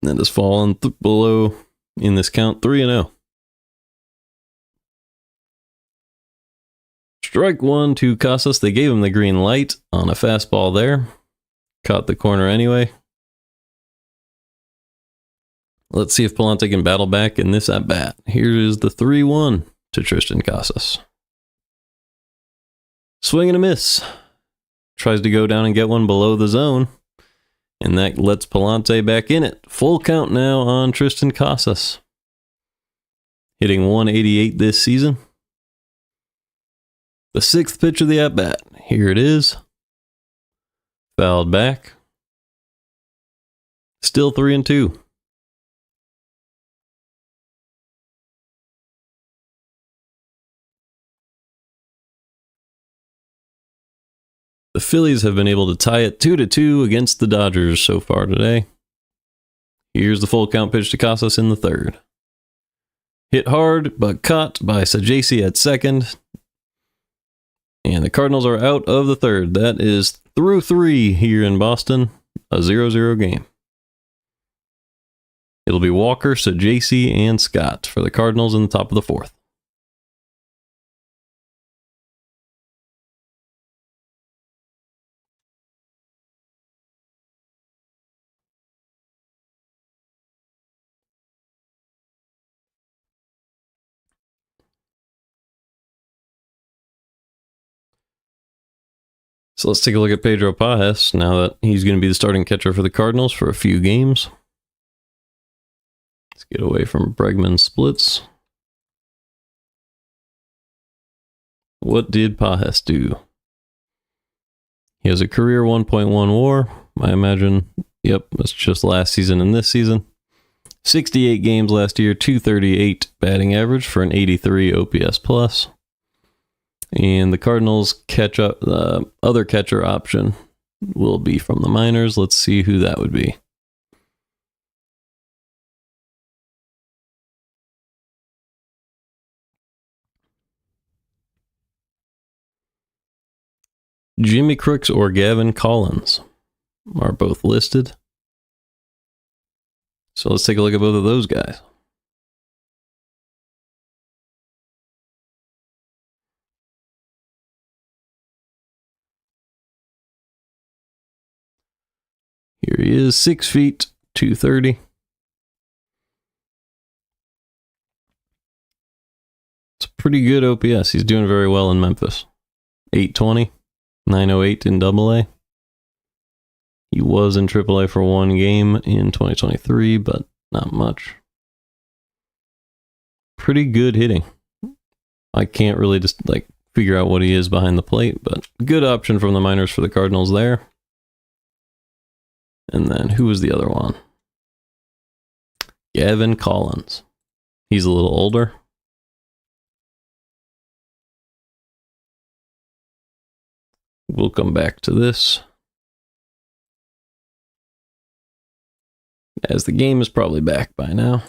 That has fallen below in this count, 3-0. Strike 1 to Casas. They gave him the green light on a fastball there. Caught the corner anyway. Let's see if Pallante can battle back in this at-bat. Here is the 3-1 to Tristan Casas. Swing and a miss. Tries to go down and get one below the zone. And that lets Pallante back in it. Full count now on Tristan Casas. Hitting 188 this season. The 6th pitch of the at-bat. Here it is. Fouled back. Still 3-2. The Phillies have been able to tie it 2-2 against the Dodgers so far today. Here's the full count pitch to Casas in the third. Hit hard, but caught by Sajasi at second. And the Cardinals are out of the third. That is through 3 here in Boston. A 0-0 game. It'll be Walker, Sajasi, and Scott for the Cardinals in the top of the 4th. So let's take a look at Pedro Pajes now that he's going to be the starting catcher for the Cardinals for a few games. Let's get away from Bregman splits. What did Pajes do? He has a career 1.1 WAR. I imagine, yep, that's just last season and this season. 68 games last year, 238 batting average for an 83 OPS plus. And the Cardinals other catcher option will be from the minors. Let's see who that would be. Jimmy Crooks or Gavin Collins are both listed. So let's take a look at both of those guys. Here he is, 6 feet, 230. It's a pretty good OPS. He's doing very well in Memphis. 820, 908 in AA. He was in AAA for one game in 2023, but not much. Pretty good hitting. I can't really just figure out what he is behind the plate, but good option from the minors for the Cardinals there. And then who was the other one? Gavin Collins. He's a little older. We'll come back to this, as the game is probably back by now.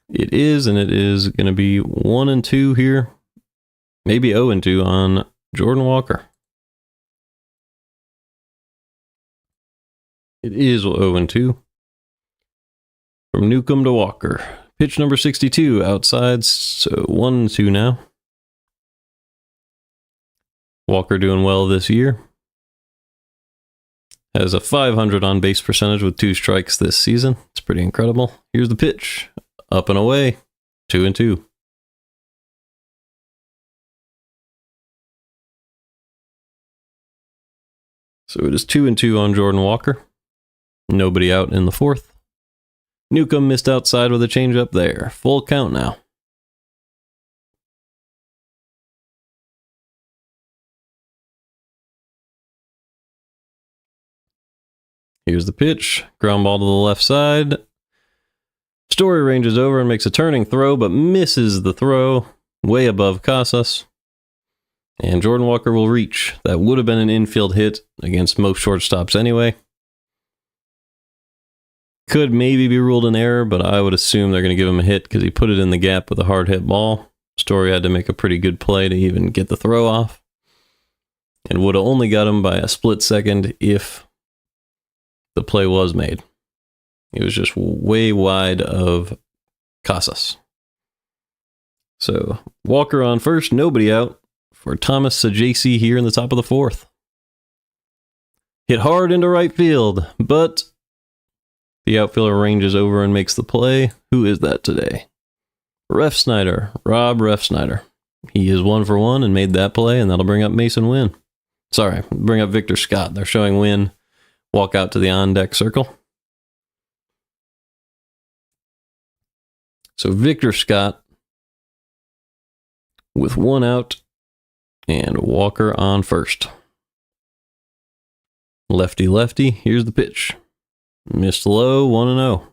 It is, and it is going to be 1-2 here. Maybe 0-2 on Jordan Walker. It is 0-2. From Newcomb to Walker. Pitch number 62 outside, so 1-2 now. Walker doing well this year. Has a 500 on base percentage with 2 strikes this season. It's pretty incredible. Here's the pitch. Up and away. 2-2. So it is 2-2 on Jordan Walker. Nobody out in the 4th. Newcomb missed outside with a changeup there. Full count now. Here's the pitch. Ground ball to the left side. Story ranges over and makes a turning throw, but misses the throw way above Casas. And Jordan Walker will reach. That would have been an infield hit against most shortstops anyway. Could maybe be ruled an error, but I would assume they're going to give him a hit because he put it in the gap with a hard hit ball. Story had to make a pretty good play to even get the throw off. And would have only got him by a split second if the play was made. It was just way wide of Casas. So Walker on first, nobody out for Thomas Sajaci here in the top of the 4th. Hit hard into right field, but the outfielder ranges over and makes the play. Who is that today? Ref Snyder, Rob Ref Snyder. He is 1 for 1 and made that play, and that'll bring up Mason Wynn. Sorry, bring up Victor Scott. They're showing Wynn walk out to the on-deck circle. So Victor Scott with 1 out and Walker on first. Lefty, lefty. Here's the pitch. Missed low, 1-0.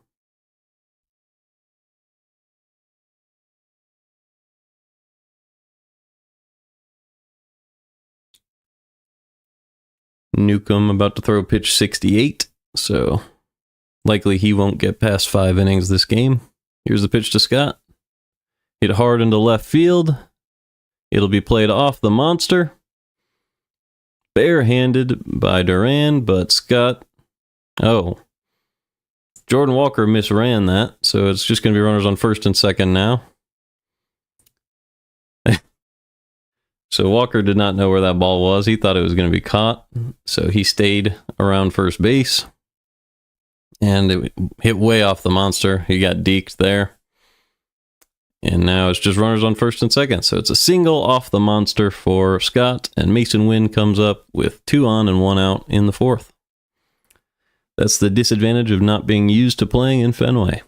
Newcomb about to throw pitch 68, so likely he won't get past 5 innings this game. Here's the pitch to Scott. Hit hard into left field. It'll be played off the monster. Barehanded by Duran, but Scott... Oh. Jordan Walker misran that, so it's just going to be runners on first and second now. So Walker did not know where that ball was. He thought it was going to be caught, so he stayed around first base. And it hit way off the monster. He got deked there. And now it's just runners on first and second. So it's a single off the monster for Scott, and Mason Wynn comes up with 2 on and 1 out in the 4th. That's the disadvantage of not being used to playing in Fenway.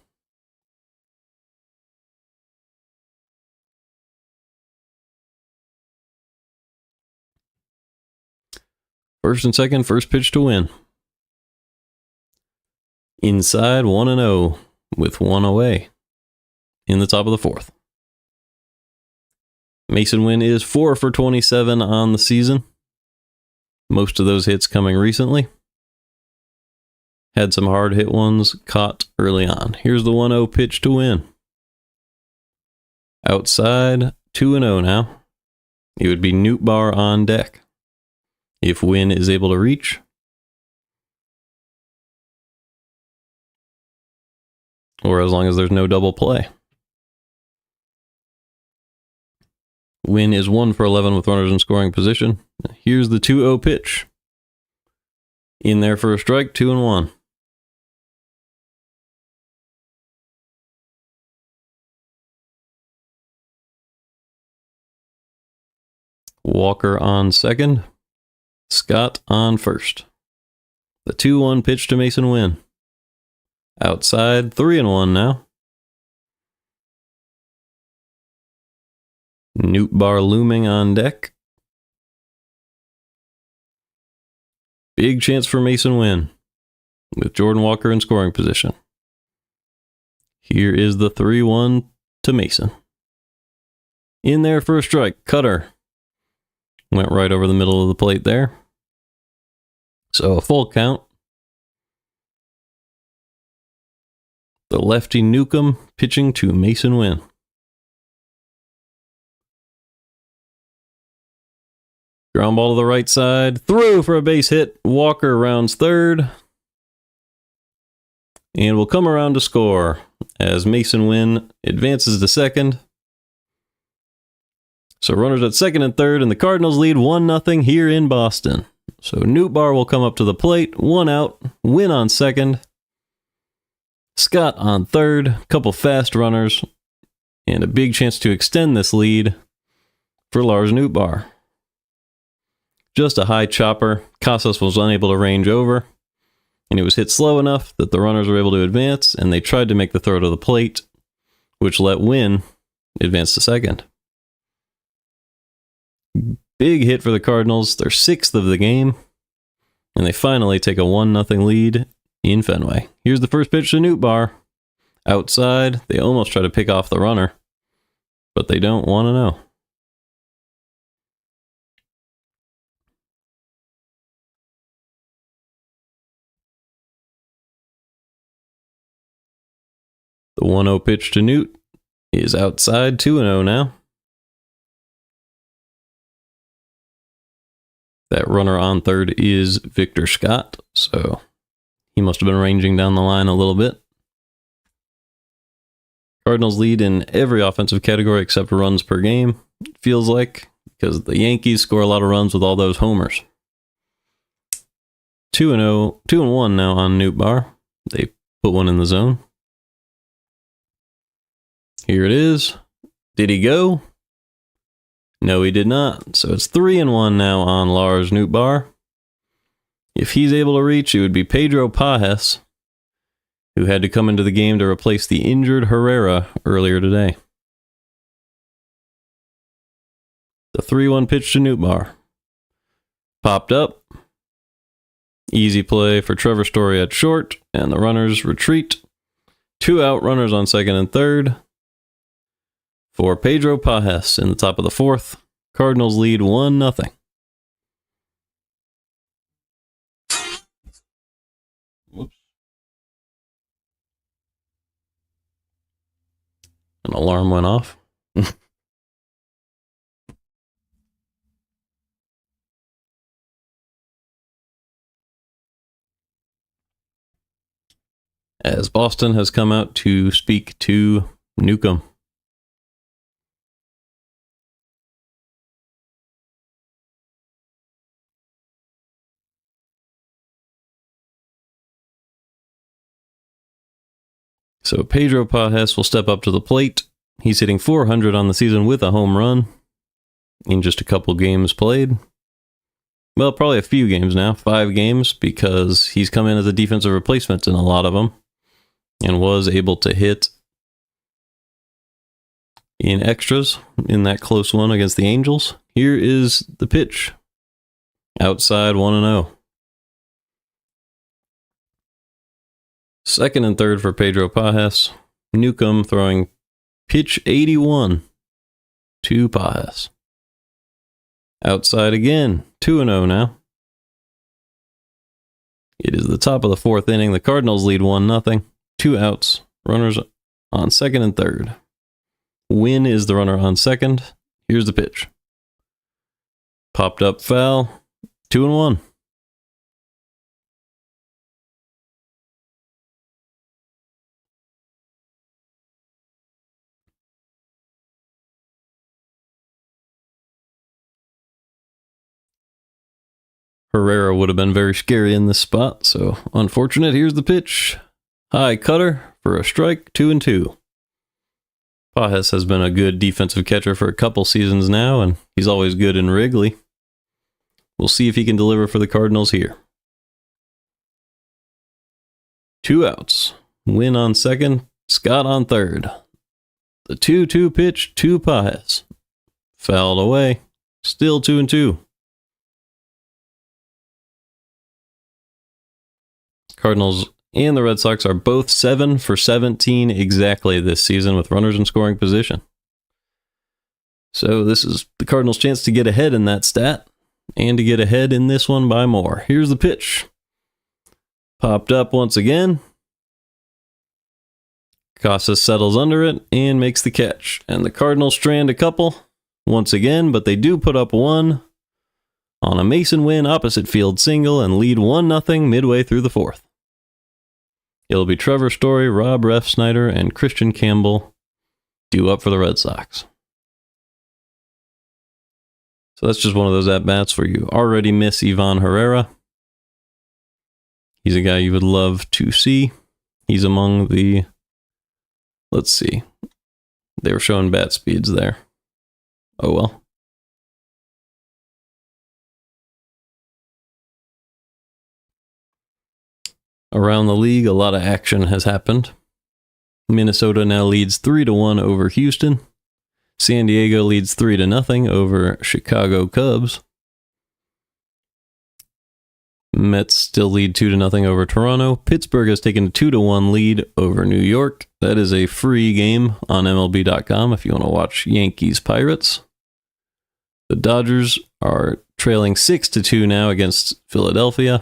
First and second, first pitch to Wynn. Inside 1-0 with 1 away in the top of the 4th. Mason Wynn is 4 for 27 on the season. Most of those hits coming recently. Had some hard hit ones caught early on. Here's the 1-0 pitch to Wynn. Outside 2-0 now. it would be Nootbaar on deck. If Win is able to reach, or as long as there's no double play. Win is 1 for 11 with runners in scoring position. Here's the 2-0 pitch. In there for a strike, 2-1. Walker on second. Scott on first. The 2-1 pitch to Mason Wynn. Outside, 3-1 now. Nootbaar looming on deck. Big chance for Mason Wynn with Jordan Walker in scoring position. Here is the 3-1 to Mason. In there for a strike. Cutter. Went right over the middle of the plate there. So a full count. The lefty Newcomb pitching to Mason Wynn. Ground ball to the right side. Through for a base hit. Walker rounds third. And will come around to score as Mason Wynn advances to second. So runners at second and third, and the Cardinals lead 1-0 here in Boston. So Nootbaar will come up to the plate. 1 out. Wynn on second. Scott on third. Couple fast runners. And a big chance to extend this lead for Lars Nootbaar. Just a high chopper. Casas was unable to range over. And it was hit slow enough that the runners were able to advance, and they tried to make the throw to the plate, which let Wynn advance to second. Big hit for the Cardinals, their 6th of the game, and they finally take a 1-0 lead in Fenway. Here's the first pitch to Nootbaar. Outside, they almost try to pick off the runner, but they don't want to know. The 1-0 pitch to Newt is outside, 2-0 now. That runner on third is Victor Scott, so he must have been ranging down the line a little bit. Cardinals lead in every offensive category except runs per game, it feels like, because the Yankees score a lot of runs with all those homers. 2-0, 2-1 now on Nootbaar. They put one in the zone. Here it is. Did he go? No, he did not. So it's 3-1 now on Lars Nootbaar. If he's able to reach, it would be Pedro Pajes, who had to come into the game to replace the injured Herrera earlier today. The 3-1 pitch to Nootbaar. Popped up. Easy play for Trevor Story at short, and the runners retreat. 2 out, runners on second and third. For Pedro Pajes in the top of the 4th. Cardinals lead 1-0. Whoops. An alarm went off. As Boston has come out to speak to Newcomb. So Pedro Pajes will step up to the plate. He's hitting .400 on the season with a home run in just a couple games played. Well, probably a few games now, 5 games, because he's come in as a defensive replacement in a lot of them and was able to hit in extras in that close one against the Angels. Here is the pitch. Outside, 1-0. Second and third for Pedro Pajes. Newcomb throwing pitch 81 to Pajes. Outside again, 2-0 now. It is the top of the 4th inning. The Cardinals lead 1-0. 2 outs. Runners on second and third. Wynn is the runner on second. Here's the pitch. Popped up foul. 2-1. Herrera would have been very scary in this spot, so unfortunate. Here's the pitch. High cutter for a strike, 2-2. Pajes has been a good defensive catcher for a couple seasons now, and he's always good in Wrigley. We'll see if he can deliver for the Cardinals here. 2 outs. Win on second, Scott on third. The 2-2 pitch to Pajes. Fouled away. Still 2-2. Cardinals and the Red Sox are both 7 for 17 exactly this season with runners in scoring position. So this is the Cardinals' chance to get ahead in that stat and to get ahead in this one by more. Here's the pitch. Popped up once again. Casas settles under it and makes the catch. And the Cardinals strand a couple once again, but they do put up one on a Mason Wynn opposite field single and lead 1-0 midway through the fourth. It'll be Trevor Story, Rob Refsnyder, and Christian Campbell due up for the Red Sox. So that's just one of those at-bats where you already miss Ivan Herrera. He's a guy you would love to see. He's among the... Let's see. They were showing bat speeds there. Oh well. Around the league, a lot of action has happened. Minnesota now leads 3-1 over Houston. San Diego leads 3-0 over Chicago Cubs. Mets still lead 2-0 over Toronto. Pittsburgh has taken a 2-1 lead over New York. That is a free game on MLB.com if you want to watch Yankees Pirates. The Dodgers are trailing 6-2 now against Philadelphia.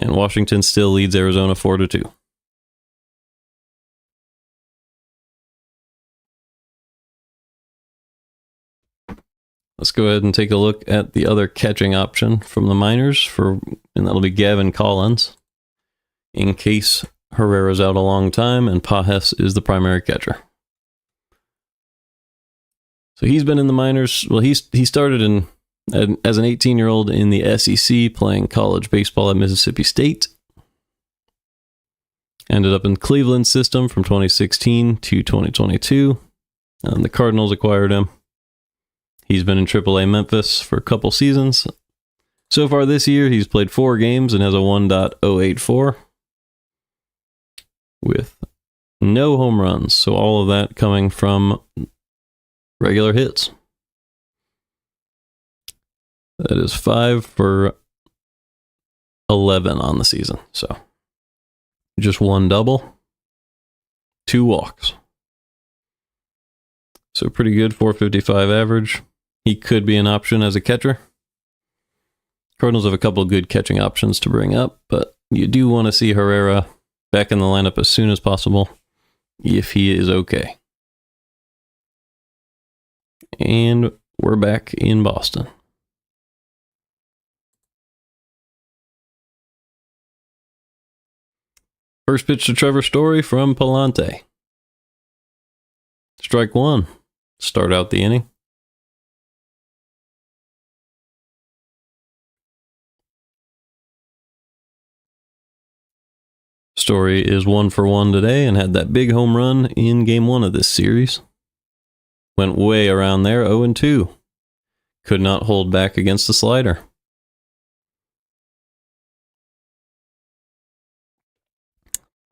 And Washington still leads Arizona 4-2. Let's go ahead and take a look at the other catching option from the minors, and that'll be Gavin Collins, in case Herrera's out a long time and Pajes is the primary catcher. So he's been in the minors. Well, he started as an 18-year-old in the SEC playing college baseball at Mississippi State. Ended up in Cleveland's system from 2016 to 2022. And the Cardinals acquired him. He's been in AAA Memphis for a couple seasons. So far this year, he's played 4 games and has a 1.084 with no home runs. So all of that coming from regular hits. That is 5 for 11 on the season. So just 1 double, 2 walks. So pretty good, 455 average. He could be an option as a catcher. Cardinals have a couple of good catching options to bring up, but you do want to see Herrera back in the lineup as soon as possible if he is okay. And we're back in Boston. First pitch to Trevor Story from Pallante. Strike 1. Start out the inning. Story is 1 for 1 today and had that big home run in game 1 of this series. Went way around there, 0-2. Could not hold back against the slider.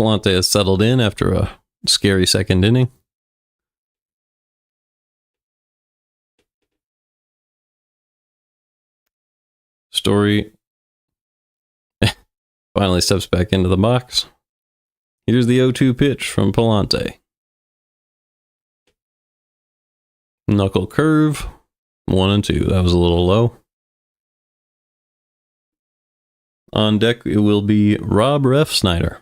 Pallante has settled in after a scary second inning. Story finally steps back into the box. Here's the 0-2 pitch from Pallante. Knuckle curve, 1-2. That was a little low. On deck, it will be Rob Refsnyder.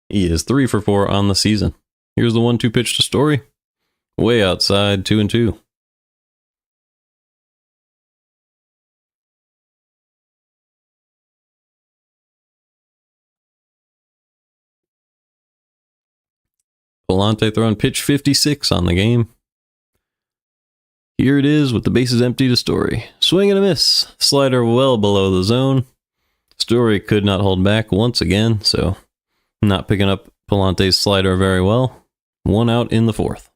He is 3 for 4 on the season. Here's the 1-2 pitch to Story. Way outside, 2-2. Pallante throwing pitch 56 on the game. Here it is with the bases empty to Story. Swing and a miss. Slider well below the zone. Story could not hold back once again, so not picking up Pallante's slider very well. 1 out in the 4th.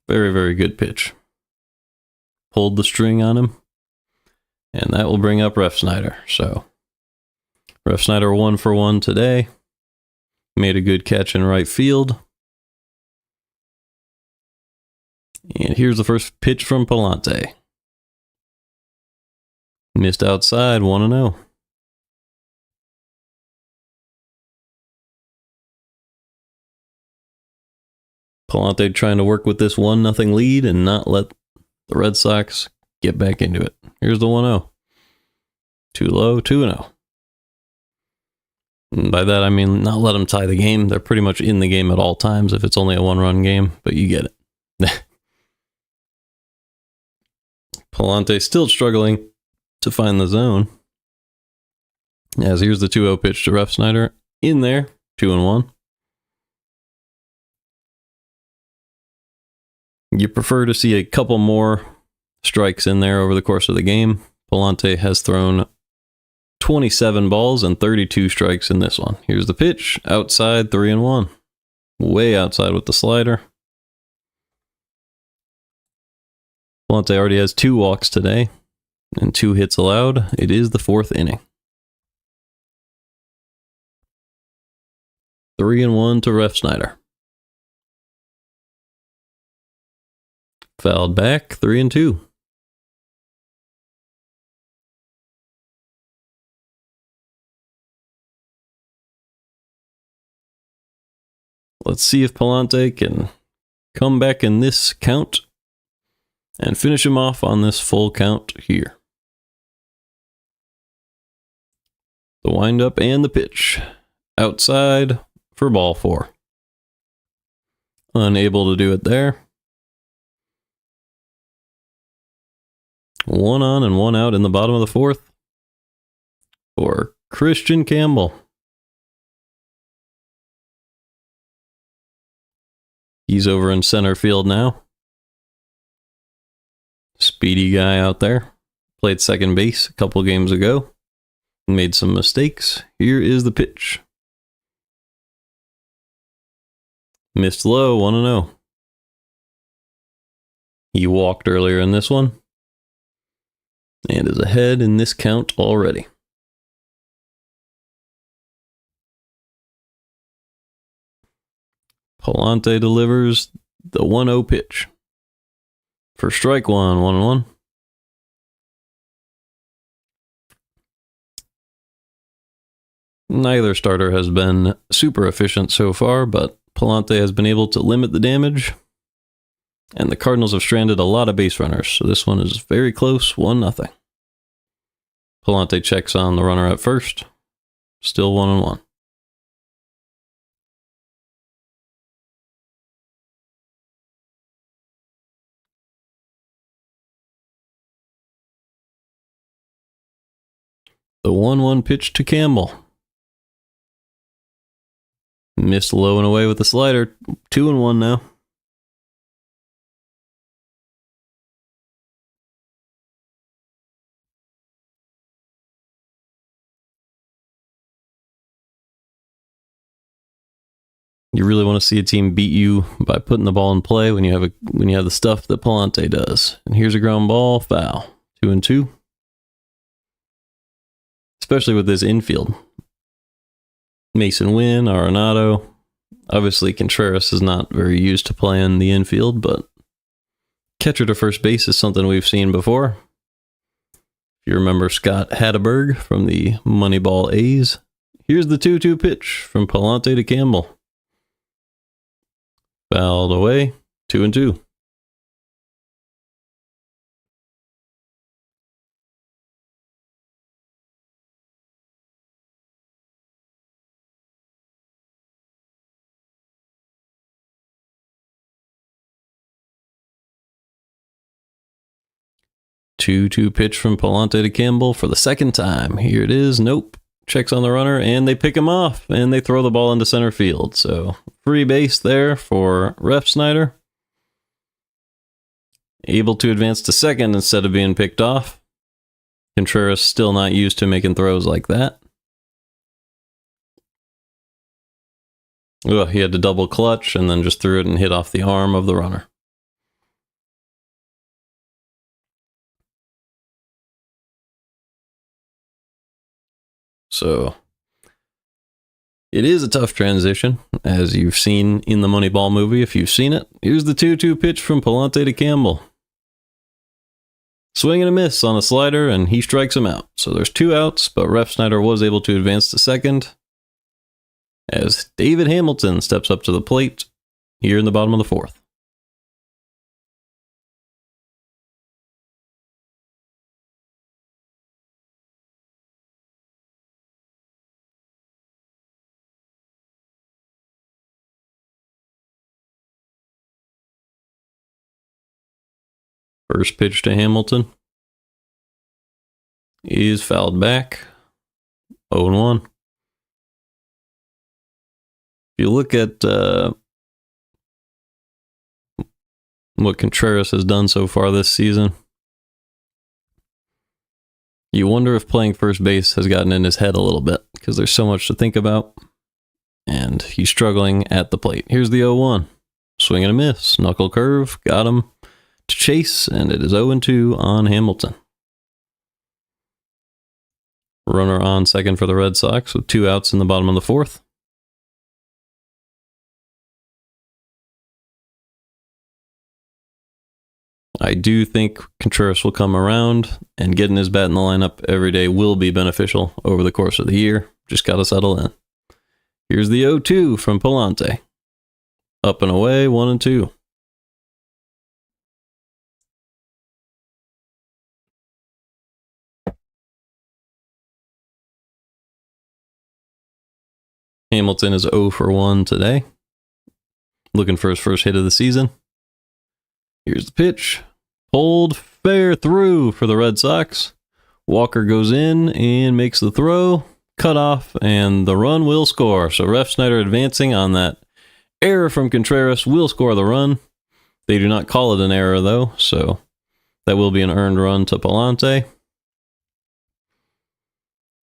Very, very good pitch. Pulled the string on him. And that will bring up Refsnyder. So, Refsnyder 1 for 1 today. Made a good catch in right field. And here's the first pitch from Pallante. Missed outside, 1-0. Pallante trying to work with this 1-0 lead and not let the Red Sox get back into it. Here's the 1-0. Too low, 2-0. And by that, I mean not let them tie the game. They're pretty much in the game at all times if it's only a 1-run game, but you get it. Pallante still struggling to find the zone. As here's the 2-0 pitch to Refsnyder. In there, 2-1. You prefer to see a couple more strikes in there over the course of the game. Pallante has thrown 27 balls and 32 strikes in this one. Here's the pitch. Outside, 3-1. Way outside with the slider. Pallante already has 2 walks today and 2 hits allowed. It is the 4th inning. 3-1 to Refsnyder. Fouled back, 3-2. Let's see if Pallante can come back in this count and finish him off on this full count here. The windup and the pitch. Outside for ball 4. Unable to do it there. 1 on and 1 out in the bottom of the 4th for Christian Campbell. He's over in center field now. Speedy guy out there. Played second base a couple games ago. Made some mistakes. Here is the pitch. Missed low, 1-0. He walked earlier in this one. And is ahead in this count already. Pallante delivers the 1-0 pitch. For strike 1, 1-1. Neither starter has been super efficient so far, but Pallante has been able to limit the damage. And the Cardinals have stranded a lot of base runners, so this one is very close, 1-0. Pallante checks on the runner at first. Still 1-1. The 1-1 pitch to Campbell. Missed low and away with the slider. 2-1 now. You really want to see a team beat you by putting the ball in play when you have the stuff that Pallante does. And here's a ground ball, foul. 2-2. Especially with this infield. Mason Wynn, Arenado. Obviously, Contreras is not very used to playing the infield, but catcher to first base is something we've seen before. If you remember Scott Hatteberg from the Moneyball A's. Here's the 2-2 pitch from Pallante to Campbell. Fouled away, 2-2. 2-2 pitch from Pallante to Campbell for the second time. Here it is. Nope. Checks on the runner, and they pick him off, and they throw the ball into center field. So free base there for Refsnyder. Able to advance to second instead of being picked off. Contreras still not used to making throws like that. Ugh, he had to double clutch and then just threw it and hit off the arm of the runner. So it is a tough transition, as you've seen in the Moneyball movie, if you've seen it. Here's the 2-2 pitch from Pallante to Campbell. Swing and a miss on a slider, and he strikes him out. So there's 2 outs, but Refsnyder was able to advance to second, as David Hamilton steps up to the plate here in the bottom of the 4th. First pitch to Hamilton is fouled back. 0-1. If you look at what Contreras has done so far this season, you wonder if playing first base has gotten in his head a little bit, because there's so much to think about, and he's struggling at the plate. Here's the 0-1. Swing and a miss. Knuckle curve. Got him to chase, and it is 0-2 on Hamilton. Runner on second for the Red Sox with 2 outs in the bottom of the 4th. I do think Contreras will come around, and getting his bat in the lineup every day will be beneficial over the course of the year. Just got to settle in. Here's the 0-2 from Pallante. Up and away, 1-2. Hamilton is 0 for 1 today. Looking for his first hit of the season. Here's the pitch. Pulled fair through for the Red Sox. Walker goes in and makes the throw. Cut off, and the run will score. So Refsnyder advancing on that error from Contreras will score the run. They do not call it an error, though, so that will be an earned run to Pallante.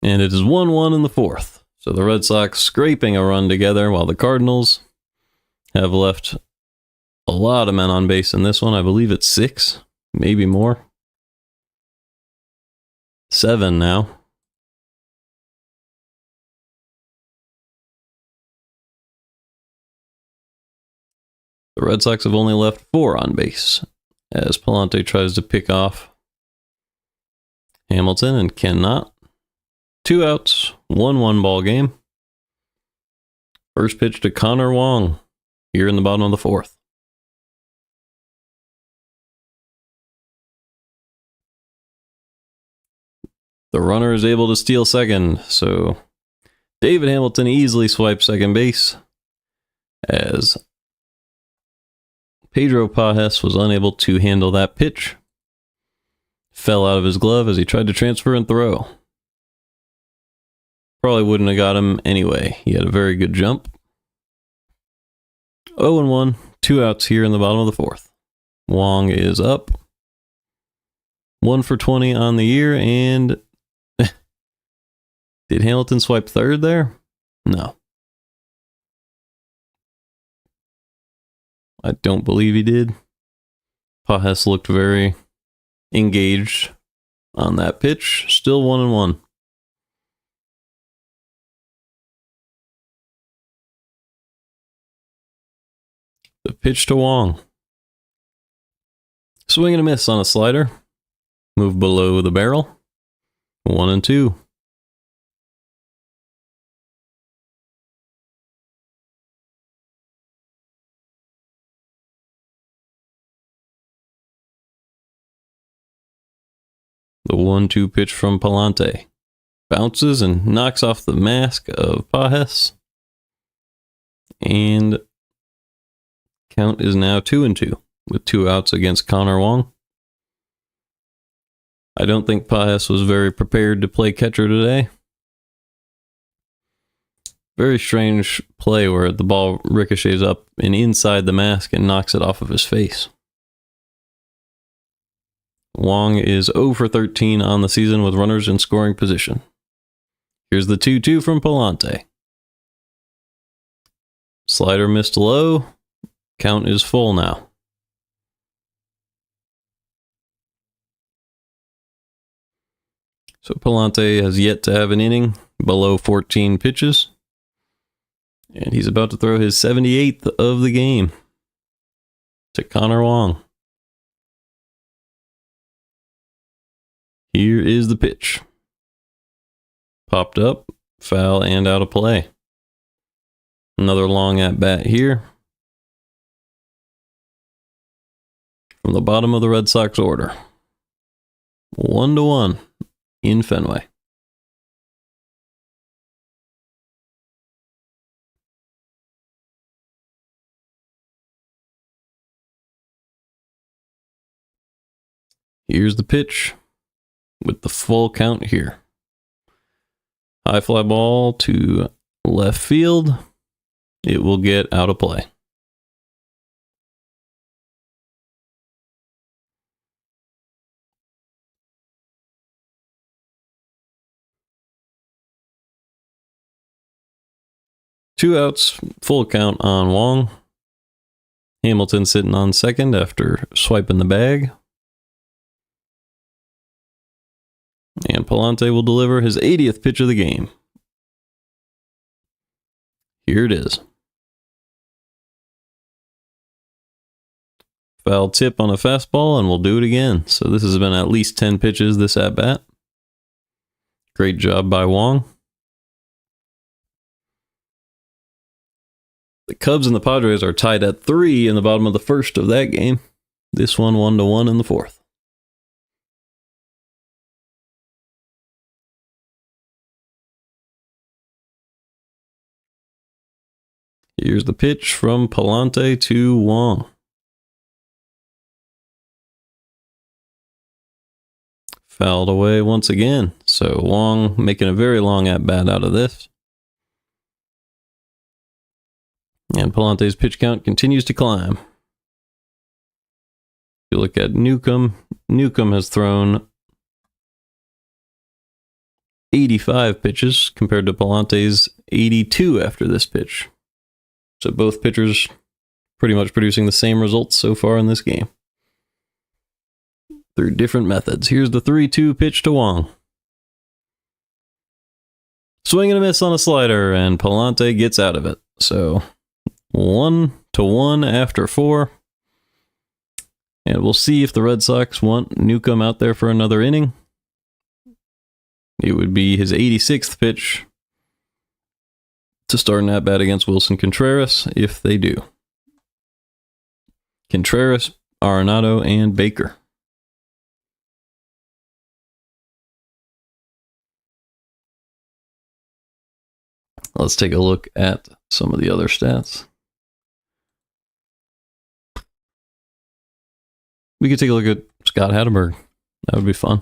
And it is 1-1 in the 4th. So the Red Sox scraping a run together, while the Cardinals have left a lot of men on base in this one. I believe it's 6, maybe more. 7 now. The Red Sox have only left 4 on base, as Pallante tries to pick off Hamilton and cannot. 2 outs, 1-1 ball game. First pitch to Connor Wong here in the bottom of the 4th. The runner is able to steal second, so David Hamilton easily swipes second base, as Pedro Pajes was unable to handle that pitch. Fell out of his glove as he tried to transfer and throw. Probably wouldn't have got him anyway. He had a very good jump. 0-1, 2 outs here in the bottom of the 4th. Wong is up. 1 for 20 on the year, and did Hamilton swipe third there? No. I don't believe he did. Pajes looked very engaged on that pitch. Still 1-1. The pitch to Wong. Swing and a miss on a slider. Move below the barrel. 1-2. The 1-2 pitch from Pallante. Bounces and knocks off the mask of Pajes. And count is now 2-2 with 2 outs against Connor Wong. I don't think Paez was very prepared to play catcher today. Very strange play where the ball ricochets up and inside the mask and knocks it off of his face. Wong is 0 for 13 on the season with runners in scoring position. Here's the 2-2 from Pallante. Slider missed low. Count is full now. So Pallante has yet to have an inning below 14 pitches. And he's about to throw his 78th of the game to Connor Wong. Here is the pitch. Popped up, foul, and out of play. Another long at bat here. From the bottom of the Red Sox order. 1-1 in Fenway. Here's the pitch with the full count here. High fly ball to left field. It will get out of play. Two outs, full count on Wong. Hamilton sitting on second after swiping the bag. And Pallante will deliver his 80th pitch of the game. Here it is. Foul tip on a fastball, and we'll do it again. So this has been at least 10 pitches this at-bat. Great job by Wong. The Cubs and the Padres are tied at 3 in the bottom of the first of that game. This one 1-1 in the fourth. Here's the pitch from Pallante to Wong. Fouled away once again. So Wong making a very long at-bat out of this. And Pallante's pitch count continues to climb. If you look at Newcomb, Newcomb has thrown 85 pitches compared to Pallante's 82 after this pitch. So both pitchers pretty much producing the same results so far in this game. Through different methods. Here's the 3-2 pitch to Wong. Swing and a miss on a slider, and Pallante gets out of it. So 1-1 after 4. And we'll see if the Red Sox want Newcomb out there for another inning. It would be his 86th pitch to start an at-bat against Wilson Contreras, if they do. Contreras, Arenado, and Baker. Let's take a look at some of the other stats. We could take a look at Scott Hatteberg. That would be fun.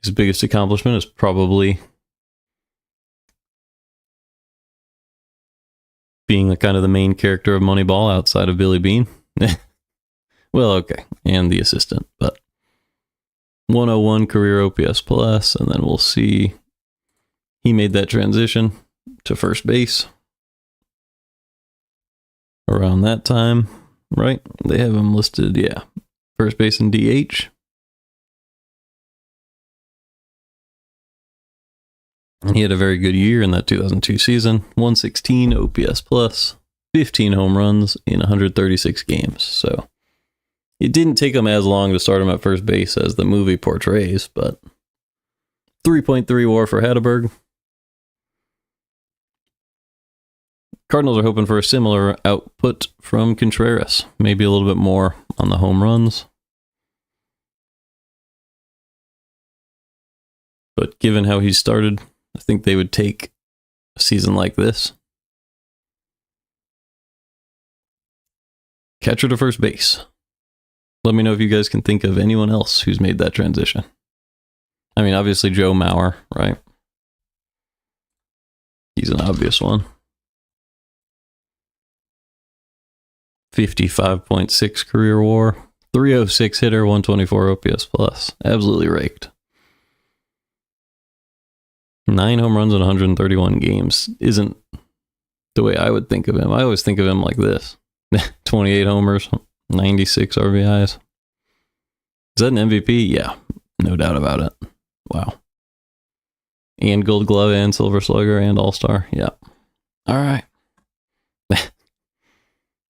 His biggest accomplishment is probably being the kind of the main character of Moneyball outside of Billy Bean. Well, okay, and the assistant, but 101 career OPS plus, and then we'll see he made that transition to first base around that time, right? They have him listed, yeah, first base and DH. And he had a very good year in that 2002 season. 116 OPS plus, 15 home runs in 136 games. So it didn't take him as long to start him at first base as the movie portrays, but 3.3 WAR for Hatteberg. Cardinals are hoping for a similar output from Contreras. Maybe a little bit more on the home runs. But given how he started, I think they would take a season like this. Catcher to first base. Let me know if you guys can think of anyone else who's made that transition. I mean, obviously Joe Mauer, right? He's an obvious one. 55.6 career WAR. 306 hitter, 124 OPS plus. Absolutely raked. 9 home runs in 131 games isn't the way I would think of him. I always think of him like this. 28 homers, 96 RBIs. Is that an MVP? Yeah, no doubt about it. Wow. And Gold Glove and Silver Slugger and All-Star. Yeah. All right.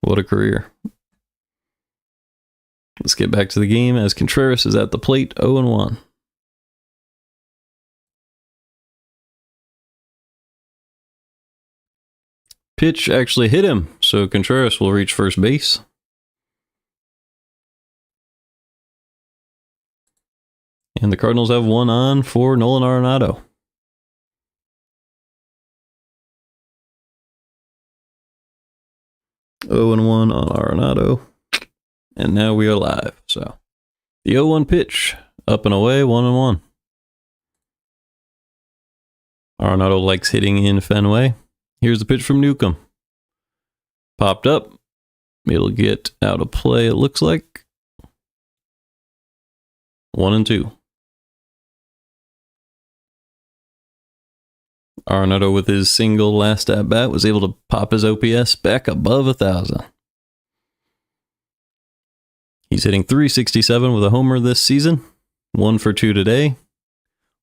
What a career. Let's get back to the game as Contreras is at the plate, 0-1. Pitch actually hit him, so Contreras will reach first base. And the Cardinals have one on for Nolan Arenado. Oh and 1 on Arenado. And now we are live. So the 0-1 pitch, up and away, 1-1. Arenado likes hitting in Fenway. Here's the pitch from Newcomb. Popped up. It'll get out of play, it looks like. 1-2. Arenado with his single last at bat was able to pop his OPS back above 1,000. He's hitting .367 with a homer this season. 1 for 2 today.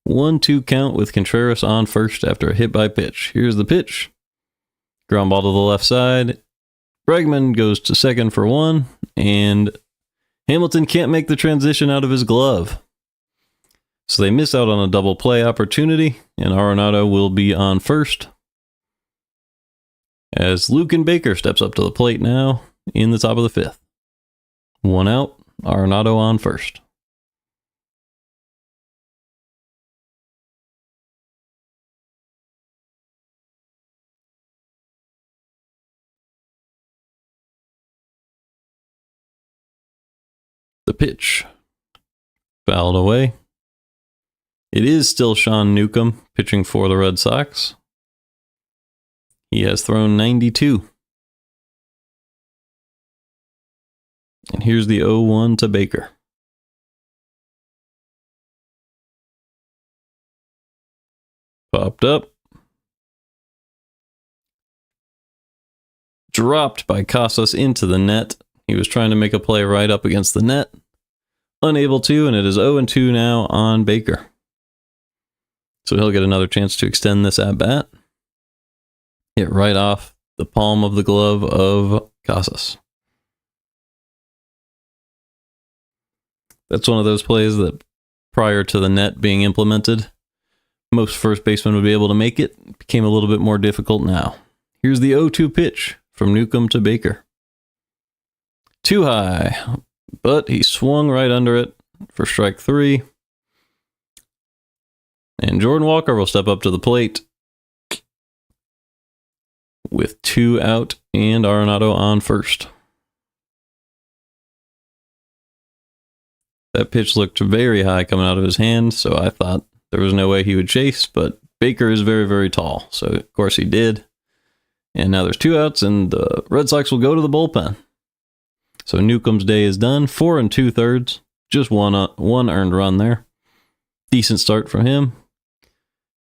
1-2 count with Contreras on first after a hit by pitch. Here's the pitch. Ground ball to the left side. Bregman goes to second for 1, and Hamilton can't make the transition out of his glove. So they miss out on a double play opportunity, and Arenado will be on first. As Luken Baker steps up to the plate now in the top of the 5th. 1 out, Arenado on first. The pitch. Fouled away. It is still Sean Newcomb pitching for the Red Sox. He has thrown 92. And here's the 0-1 to Baker. Popped up. Dropped by Casas into the net. He was trying to make a play right up against the net. Unable to, and it is 0-2 now on Baker. So he'll get another chance to extend this at bat. Hit right off the palm of the glove of Casas. That's one of those plays that prior to the net being implemented, most first basemen would be able to make it. It became a little bit more difficult now. Here's the 0-2 pitch from Newcomb to Baker. Too high, but he swung right under it for strike 3. And Jordan Walker will step up to the plate with 2 out and Arenado on first. That pitch looked very high coming out of his hand, so I thought there was no way he would chase, but Baker is very, very tall, so of course he did. And now there's 2 outs, and the Red Sox will go to the bullpen. So Newcomb's day is done, 4 2/3, just one earned run there. Decent start for him.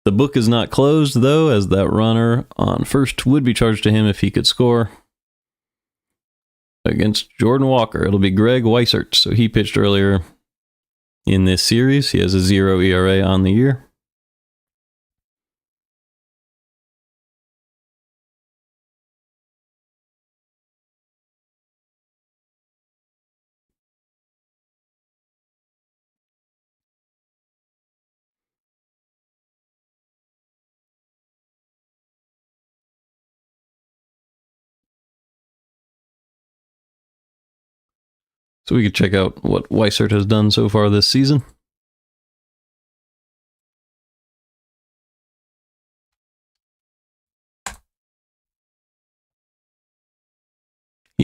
The book is not closed, though, as that runner on first would be charged to him if he could score. Against Jordan Walker, it'll be Greg Weissert, so he pitched earlier in this series. He has a 0 ERA on the year. So we could check out what Weissert has done so far this season.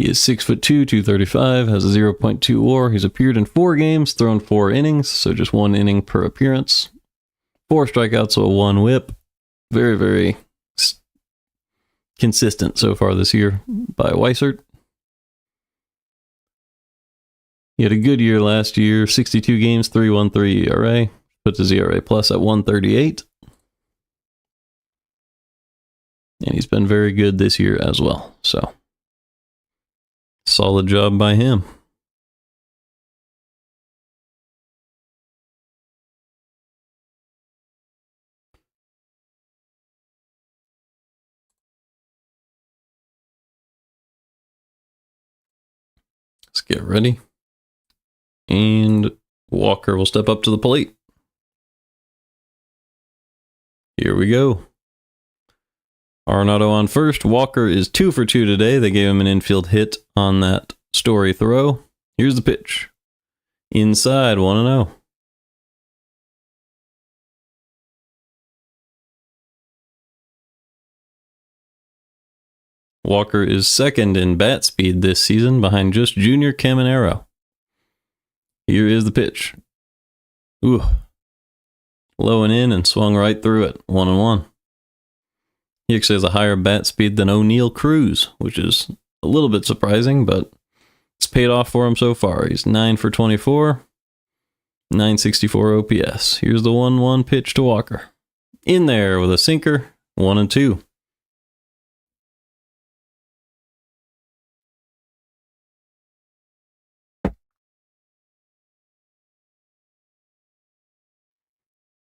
He is 6'2", 235, has a 0.2 WAR. He's appeared in 4 games, thrown 4 innings, so just 1 inning per appearance. 4 strikeouts, so a 1 whip. Very, very consistent so far this year by Weissert. He had a good year last year, 62 games, 3.13 ERA. Puts his ERA plus at 1.38. And he's been very good this year as well, so solid job by him. Let's get ready. And Walker will step up to the plate. Here we go. Arenado on first. Walker is 2 for 2 today. They gave him an infield hit on that Story throw. Here's the pitch. Inside, 1-0. Walker is second in bat speed this season behind just Junior Caminero. Here is the pitch. Ooh. Low and in and swung right through it. 1-1. He actually has a higher bat speed than O'Neal Cruz, which is a little bit surprising, but it's paid off for him so far. He's 9 for 24, 964 OPS. Here's the 1-1 pitch to Walker. In there with a sinker, 1-2.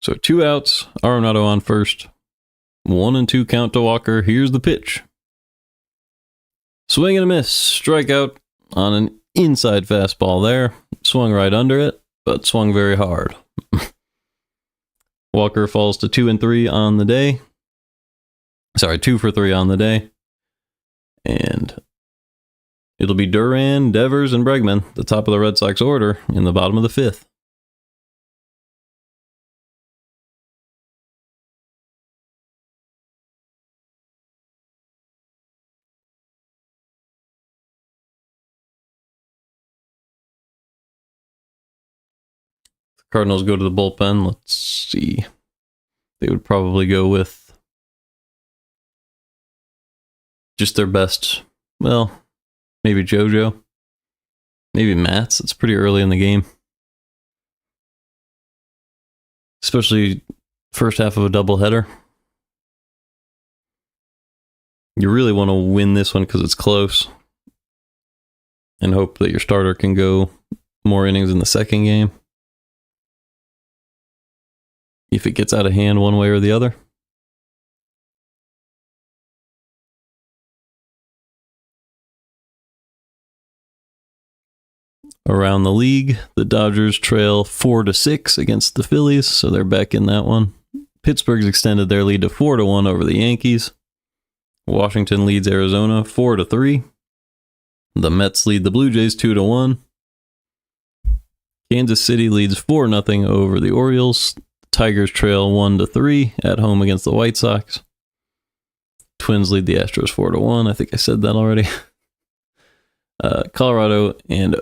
So 2 outs, Arenado on first. 1-2 count to Walker. Here's the pitch. Swing and a miss. Strikeout on an inside fastball there. Swung right under it, but swung very hard. Walker falls to 2-3 on the day. Sorry, 2 for 3 on the day. And it'll be Duran, Devers, and Bregman, the top of the Red Sox order, in the bottom of the 5th. Cardinals go to the bullpen. Let's see. They would probably go with just their best. Well, maybe JoJo. Maybe Matz. It's pretty early in the game. Especially first half of a doubleheader. You really want to win this one because it's close. And hope that your starter can go more innings in the second game. If it gets out of hand one way or the other. Around the league, the Dodgers trail 4-6 against the Phillies, so they're back in that one. Pittsburgh's extended their lead to 4-1 over the Yankees. Washington leads Arizona 4-3. The Mets lead the Blue Jays 2-1. Kansas City leads 4-0 over the Orioles. Tigers trail 1-3 at home against the White Sox. Twins lead the Astros 4-1. I think I said that already. Colorado and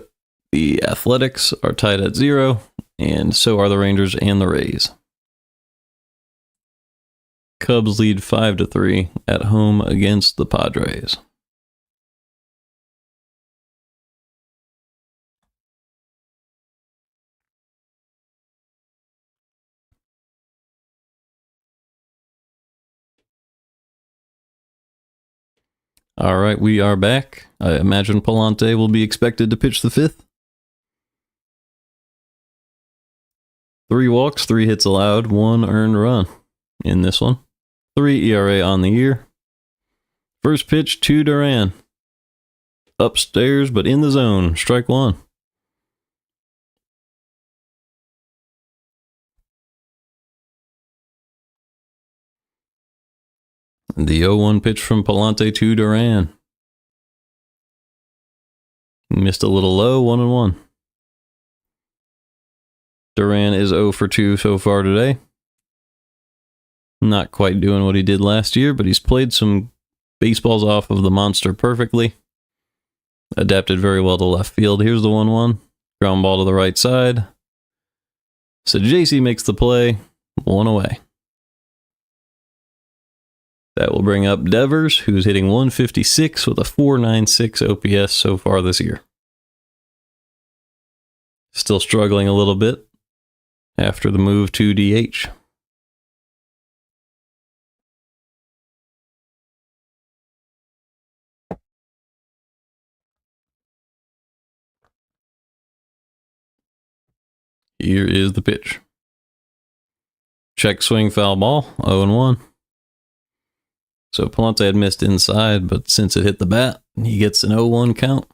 the Athletics are tied at 0, and so are the Rangers and the Rays. Cubs lead 5-3 at home against the Padres. All right, we are back. I imagine Pallante will be expected to pitch the 5th. 3 walks, 3 hits allowed, 1 earned run in this one. 3 ERA on the year. First pitch to Duran. Upstairs, but in the zone. Strike 1. The 0-1 pitch from Pallante to Duran. Missed a little low, 1-1. Duran is 0 for 2 so far today. Not quite doing what he did last year, but he's played some baseballs off of the monster perfectly. Adapted very well to left field. Here's the 1-1. Ground ball to the right side. Sajacy makes the play. 1 away. That will bring up Devers, who's hitting 156 with a 496 OPS so far this year. Still struggling a little bit after the move to DH. Here is the pitch. Check swing, foul ball, 0-1. So Pallante had missed inside, but since it hit the bat, he gets an 0-1 count.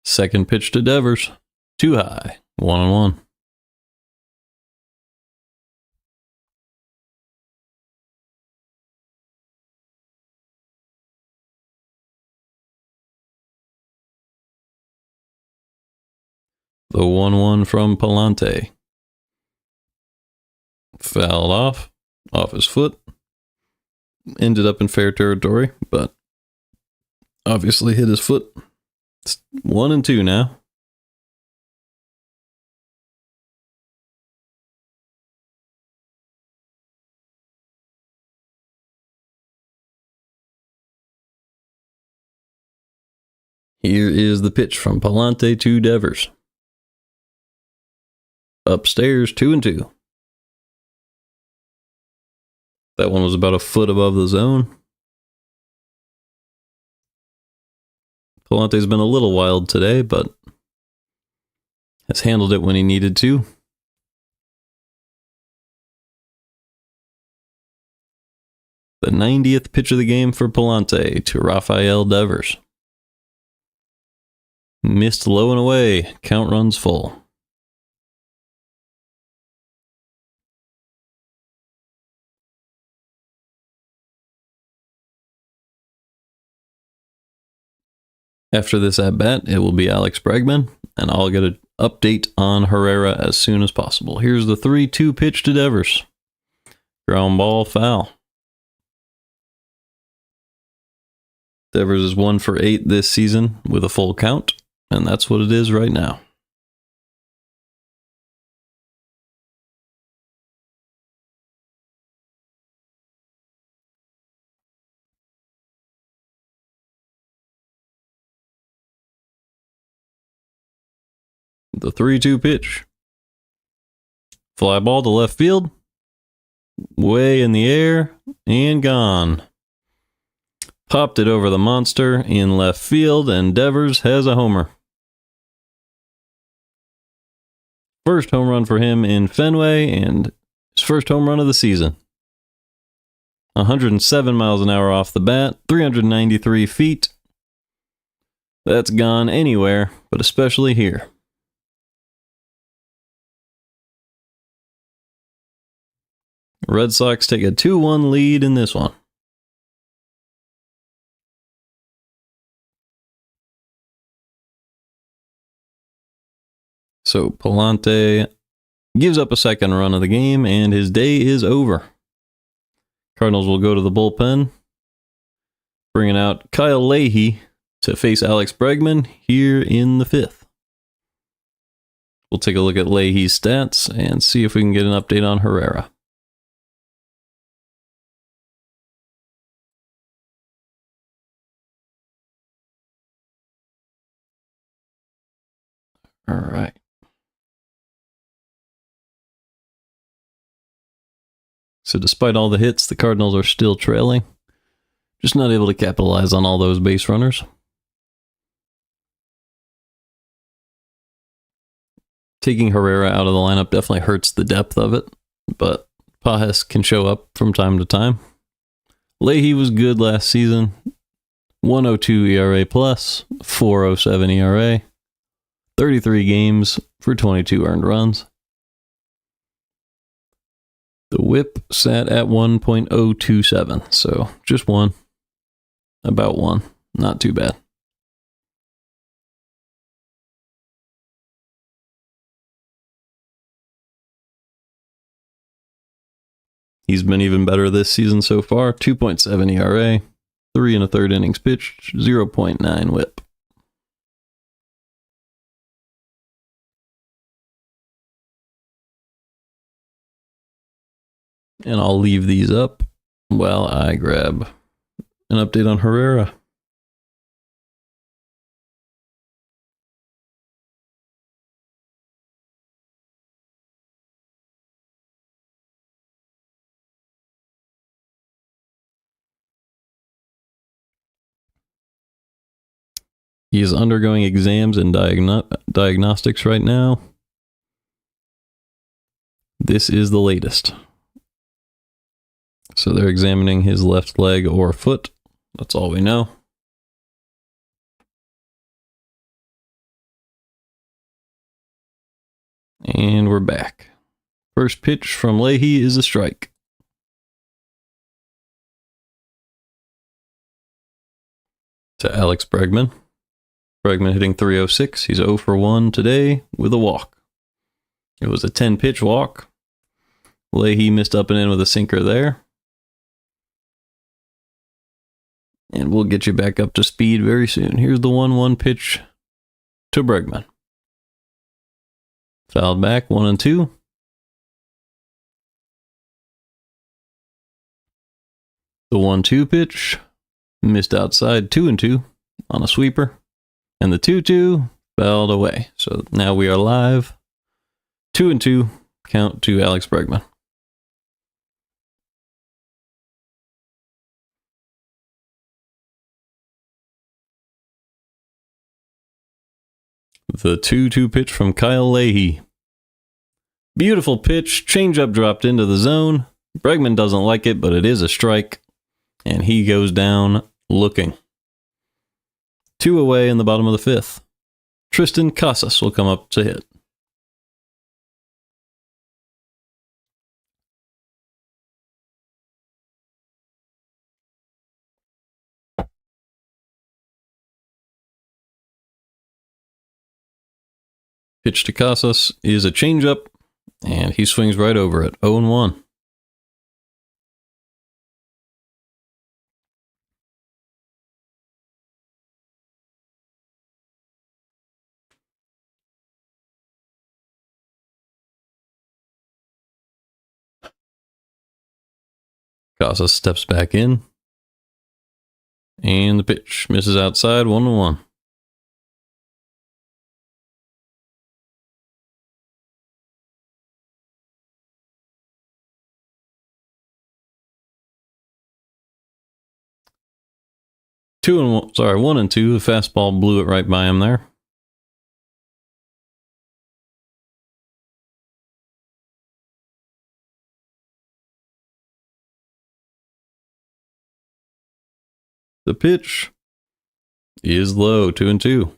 Second pitch to Devers. Too high, 1-1. The 1-1 from Pallante. Fouled off his foot. Ended up in fair territory, but obviously hit his foot. It's 1-2 now. Here is the pitch from Pallante to Devers. Upstairs, 2-2. That one was about a foot above the zone. Pallante's been a little wild today, but has handled it when he needed to. The 90th pitch of the game for Pallante to Rafael Devers. Missed low and away. Count runs full. After this at-bat, it will be Alex Bregman, and I'll get an update on Herrera as soon as possible. Here's the 3-2 pitch to Devers. Ground ball, foul. Devers is 1 for 8 this season with a full count, and that's what it is right now. The 3-2 pitch. Fly ball to left field. Way in the air and gone. Popped it over the monster in left field, and Devers has a homer. First home run for him in Fenway, and his first home run of the season. 107 miles an hour off the bat, 393 feet. That's gone anywhere, but especially here. Red Sox take a 2-1 lead in this one. So Pallante gives up a second run of the game, and his day is over. Cardinals will go to the bullpen, bringing out Kyle Leahy to face Alex Bregman here in the 5th. We'll take a look at Leahy's stats and see if we can get an update on Herrera. All right. So despite all the hits, the Cardinals are still trailing. Just not able to capitalize on all those base runners. Taking Herrera out of the lineup definitely hurts the depth of it, but Pajes can show up from time to time. Leahy was good last season. 1.02 ERA plus, 4.07 ERA. 33 games for 22 earned runs. The whip sat at 1.027, so just one. About one. Not too bad. He's been even better this season so far. 2.7 ERA, 3 1/3 innings pitched, 0.9 whip. And I'll leave these up while I grab an update on Herrera. He is undergoing exams and diagnostics right now. This is the latest. So they're examining his left leg or foot. That's all we know. And we're back. First pitch from Leahy is a strike. To Alex Bregman. Bregman hitting .306. He's 0 for 1 today with a walk. It was a 10-pitch walk. Leahy missed up and in with a sinker there. And we'll get you back up to speed very soon. Here's the 1-1 pitch to Bregman. Fouled back, 1-2. The 1-2 pitch. Missed outside, 2-2 on a sweeper. And the 2-2 fouled away. So now we are live. 2-2 count to Alex Bregman. The 2-2 pitch from Kyle Leahy. Beautiful pitch. Changeup dropped into the zone. Bregman doesn't like it, but it is a strike. And he goes down looking. 2 away in the bottom of the 5th. Tristan Casas will come up to hit. Pitch to Casas is a changeup, and he swings right over it. 0-1. Casas steps back in. And the pitch misses outside, 1-1. Two and one, sorry, 1-2. The fastball blew it right by him there. The pitch is low, 2-2.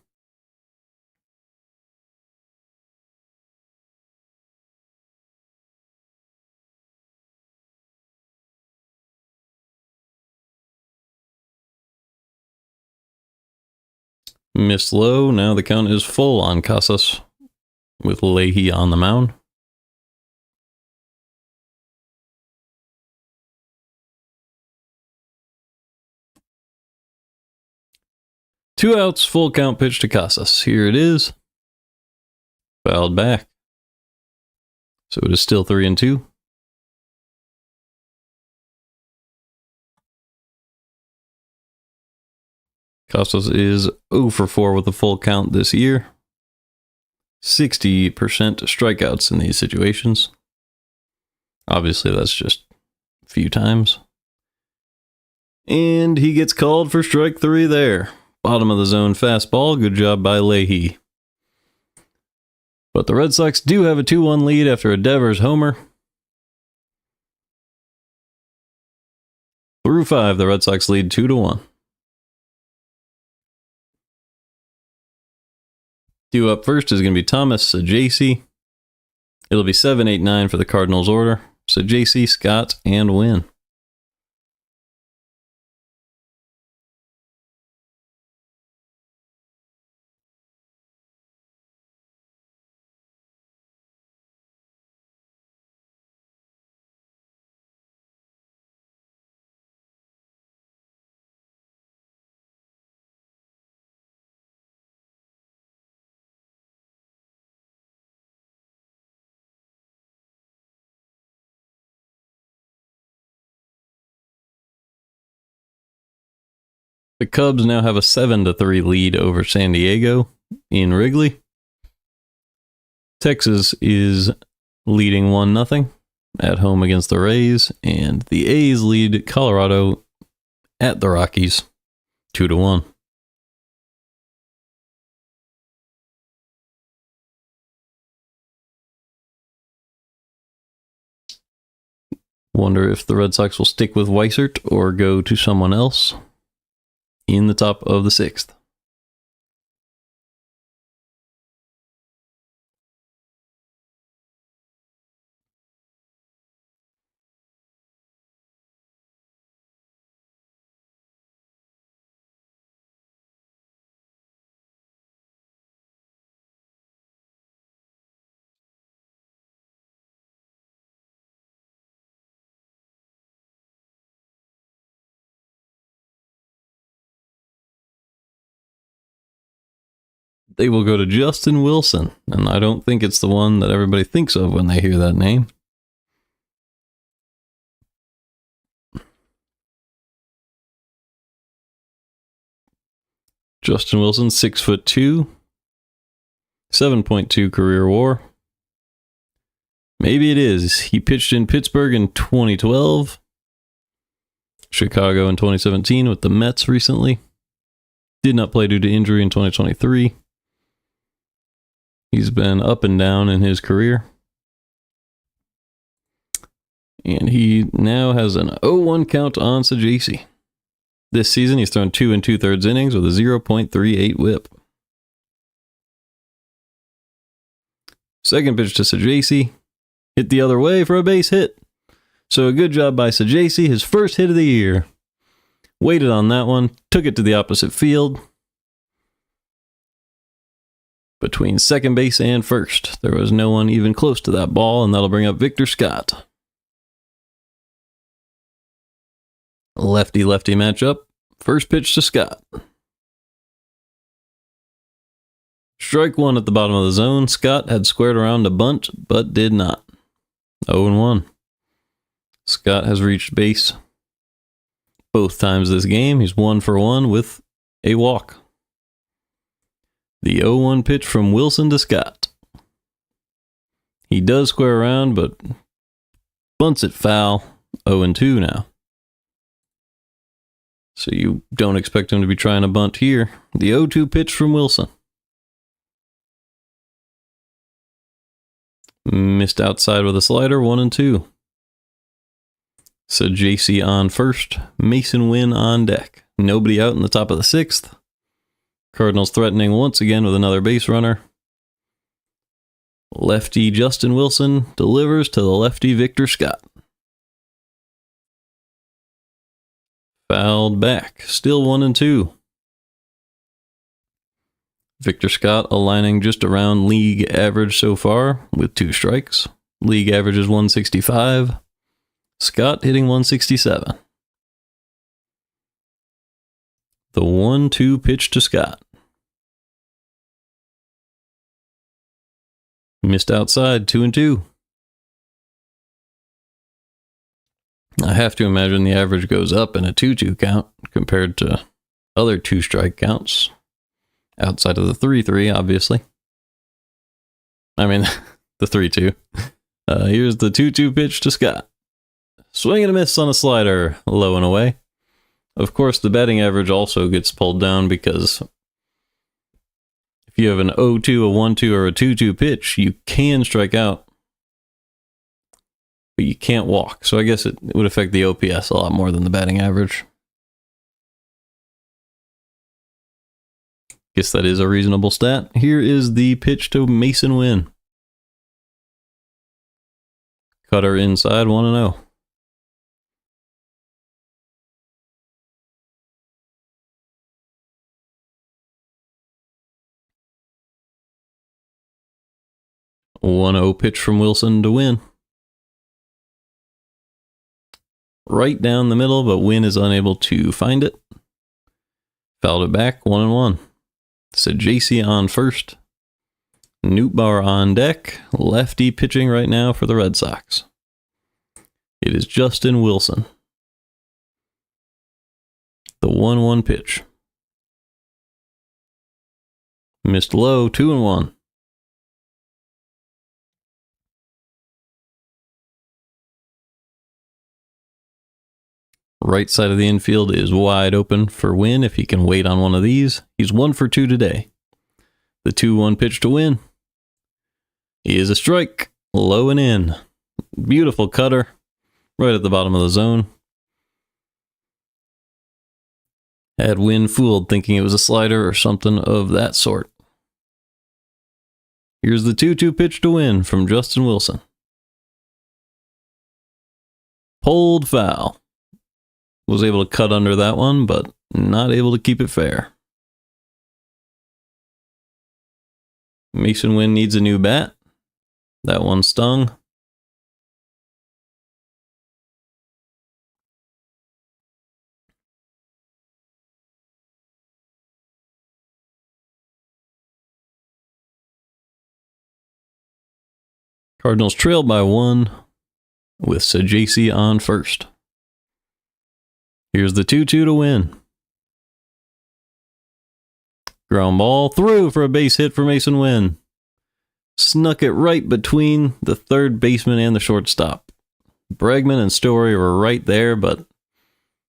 Missed low. Now the count is full on Casas with Leahy on the mound. Two outs, full count pitch to Casas. Here it is. Fouled back. So it is still 3-2. Casas is 0 for 4 with a full count this year. 60% strikeouts in these situations. Obviously, that's just a few times. And he gets called for strike 3 there. Bottom of the zone fastball. Good job by Leahy. But the Red Sox do have a 2-1 lead after a Devers homer. Through 5, the Red Sox lead 2-1. Due up first is going to be Thomas Sajacy. It'll be 7-8-9 for the Cardinals order. Sajacy, Scott, and Wynn. The Cubs now have a 7-3 lead over San Diego in Wrigley. Texas is leading 1-0 at home against the Rays, and the A's lead Colorado at the Rockies 2-1. Wonder if the Red Sox will stick with Weissert or go to someone else in the top of the 6th. They will go to Justin Wilson, and I don't think it's the one that everybody thinks of when they hear that name. Justin Wilson, 6'2", 7.2 career WAR. Maybe it is. He pitched in Pittsburgh in 2012, Chicago in 2017 with the Mets recently. Did not play due to injury in 2023. He's been up and down in his career. And he now has an 0-1 count on Sajasi. This season, he's thrown 2 2/3 innings with a 0.38 whip. Second pitch to Sajasi. Hit the other way for a base hit. So a good job by Sajasi, his first hit of the year. Waited on that one, took it to the opposite field. Between second base and first, there was no one even close to that ball, and that'll bring up Victor Scott. Lefty-lefty matchup. First pitch to Scott. Strike one at the bottom of the zone. Scott had squared around a bunt, but did not. 0-1. Scott has reached base both times this game. He's 1 for 1 with a walk. The 0-1 pitch from Wilson to Scott. He does square around, but bunts it foul. 0-2 now. So you don't expect him to be trying to bunt here. The 0-2 pitch from Wilson. Missed outside with a slider. 1-2. Sajasi on first. Mason Wynn on deck. Nobody out in the top of the 6th. Cardinals threatening once again with another base runner. Lefty Justin Wilson delivers to the lefty Victor Scott. Fouled back. Still 1-2. Victor Scott aligning just around league average so far with 2 strikes. League average is 165. Scott hitting 167. The 1-2 pitch to Scott. Missed outside, 2-2. I have to imagine the average goes up in a 2-2 count compared to other 2-strike counts. Outside of the 3-3, obviously. I mean, the 3-2. Here's the 2-2 pitch to Scott. Swing and a miss on a slider, low and away. Of course, the batting average also gets pulled down because if you have an 0-2, a 1-2, or a 2-2 pitch, you can strike out, but you can't walk. So I guess it would affect the OPS a lot more than the batting average. Guess that is a reasonable stat. Here is the pitch to Mason Wynn. Cutter inside, 1-0. A 1-0 pitch from Wilson to Wynn. Right down the middle, but Wynn is unable to find it. Fouled it back, 1-1. Sajasi on first. Nootbaar on deck. Lefty pitching right now for the Red Sox. It is Justin Wilson. The 1-1 pitch. Missed low, 2-1. Right side of the infield is wide open for Wynn if he can wait on one of these. He's 1 for 2 today. The 2-1 pitch to Wynn is a strike, low and in. Beautiful cutter, right at the bottom of the zone. Had Wynn fooled thinking it was a slider or something of that sort. Here's the 2-2 pitch to Wynn from Justin Wilson. Pulled foul. Was able to cut under that one, but not able to keep it fair. Mason Wynn needs a new bat. That one stung. Cardinals trailed by 1 with Sajacy on first. Here's the 2-2 to Wynn. Ground ball through for a base hit for Mason Wynn. Snuck it right between the third baseman and the shortstop. Bregman and Story were right there, but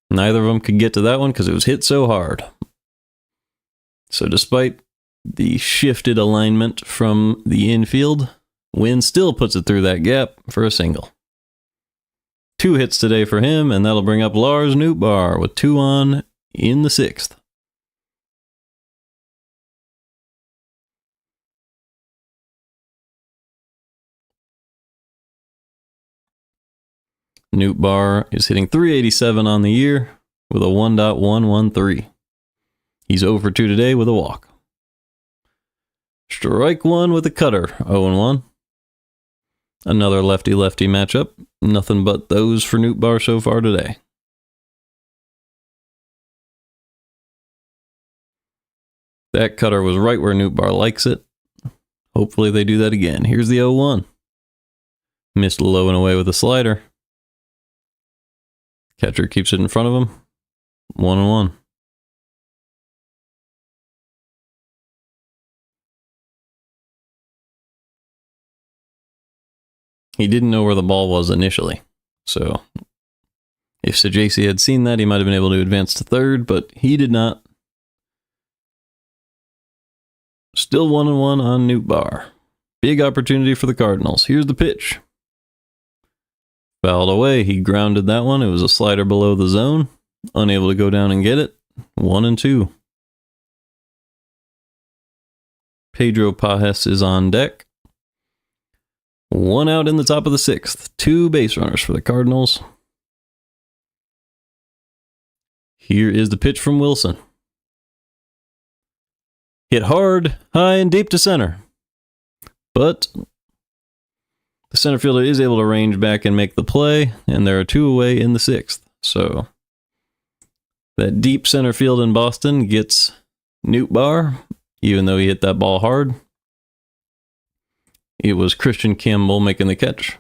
neither of them could get to that one because it was hit so hard. So despite the shifted alignment from the infield, Wynn still puts it through that gap for a single. 2 hits today for him, and that'll bring up Lars Nootbaar with 2 on in the 6th. Nootbaar is hitting .387 on the year with a 1.113. He's 0 for 2 today with a walk. Strike 1 with a cutter, 0-1. Another lefty-lefty matchup. Nothing but those for Nootbaar so far today. That cutter was right where Nootbaar likes it. Hopefully they do that again. Here's the 0-1. Missed low and away with a slider. Catcher keeps it in front of him. 1-1. He didn't know where the ball was initially. So if Sajacy had seen that, he might have been able to advance to third, but he did not. Still 1-1 on Nootbaar. Big opportunity for the Cardinals. Here's the pitch. Fouled away. He grounded that one. It was a slider below the zone. Unable to go down and get it. 1-2. Pedro Pajes is on deck. 1 out in the top of the 6th. 2 base runners for the Cardinals. Here is the pitch from Wilson. Hit hard, high, and deep to center. But the center fielder is able to range back and make the play, and there are 2 away in the 6th. So that deep center field in Boston gets Nootbaar, even though he hit that ball hard. It was Christian Campbell making the catch.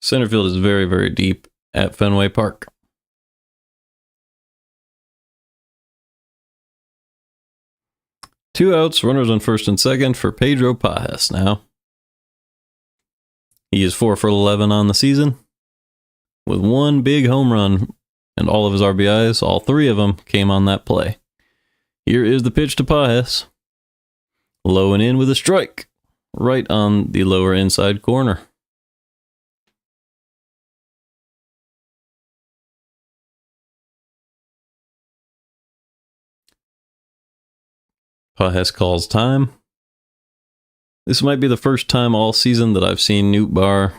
Center field is very, very deep at Fenway Park. Two outs, runners on first and second for Pedro Pajes now. He is 4 for 11 on the season with 1 big home run, and all of his RBIs, all 3 of them, came on that play. Here is the pitch to Pajes. Low and in with a strike, right on the lower inside corner. Pajes calls time. This might be the first time all season that I've seen Nootbaar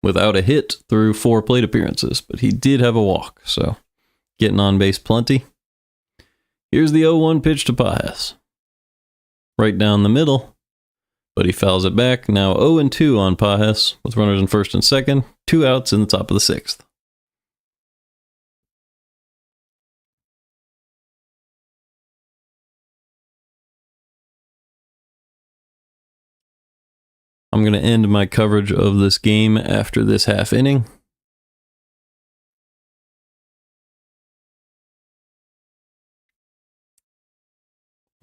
without a hit through 4 plate appearances, but he did have a walk, so getting on base plenty. Here's the 0-1 pitch to Pajes. Right down the middle, but he fouls it back. Now 0-2 on Pajes with runners in first and second. 2 outs in the top of the 6th. I'm going to end my coverage of this game after this half inning.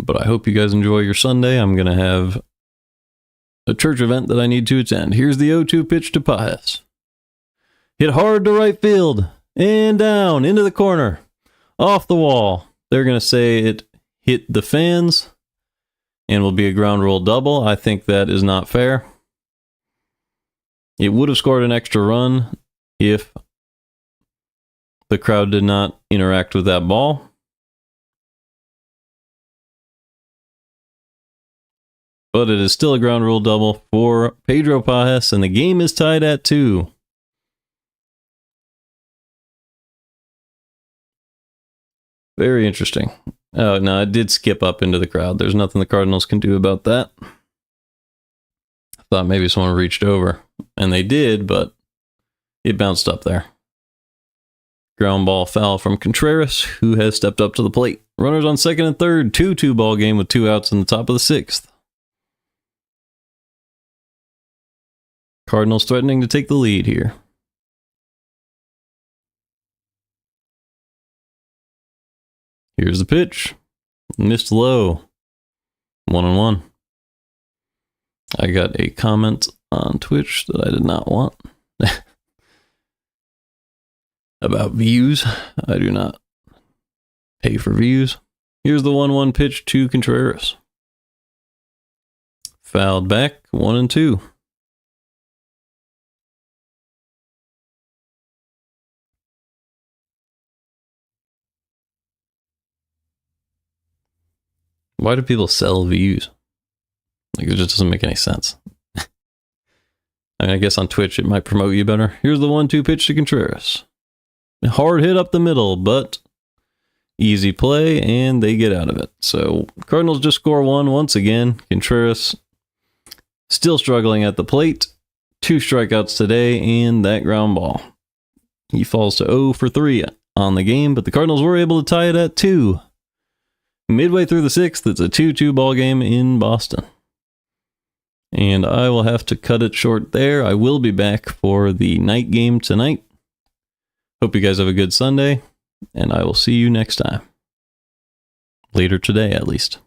But I hope you guys enjoy your Sunday. I'm going to have a church event that I need to attend. Here's the 0-2 pitch to Paez. Hit hard to right field and down into the corner. Off the wall. They're going to say it hit the fans and will be a ground rule double. I think that is not fair. It would have scored an extra run if the crowd did not interact with that ball. But it is still a ground rule double for Pedro Paez, and the game is tied at 2. Very interesting. Oh, no, it did skip up into the crowd. There's nothing the Cardinals can do about that. I thought maybe someone reached over, and they did, but it bounced up there. Ground ball foul from Contreras, who has stepped up to the plate. Runners on second and third, 2-2 ball game with 2 outs in the top of the 6th. Cardinals threatening to take the lead here. Here's the pitch. Missed low. 1-1. I got a comment on Twitch that I did not want. About views. I do not pay for views. Here's the 1-1 pitch to Contreras. Fouled back. 1-2. Why do people sell views? Like, it just doesn't make any sense. I mean, I guess on Twitch it might promote you better. Here's the 1-2 pitch to Contreras. Hard hit up the middle, but easy play, and they get out of it. So Cardinals just score 1 once again. Contreras still struggling at the plate. 2 strikeouts today, and that ground ball. He falls to 0 for 3 on the game, but the Cardinals were able to tie it at 2. Midway through the 6th, it's a 2-2 ball game in Boston. And I will have to cut it short there. I will be back for the night game tonight. Hope you guys have a good Sunday, and I will see you next time. Later today, at least.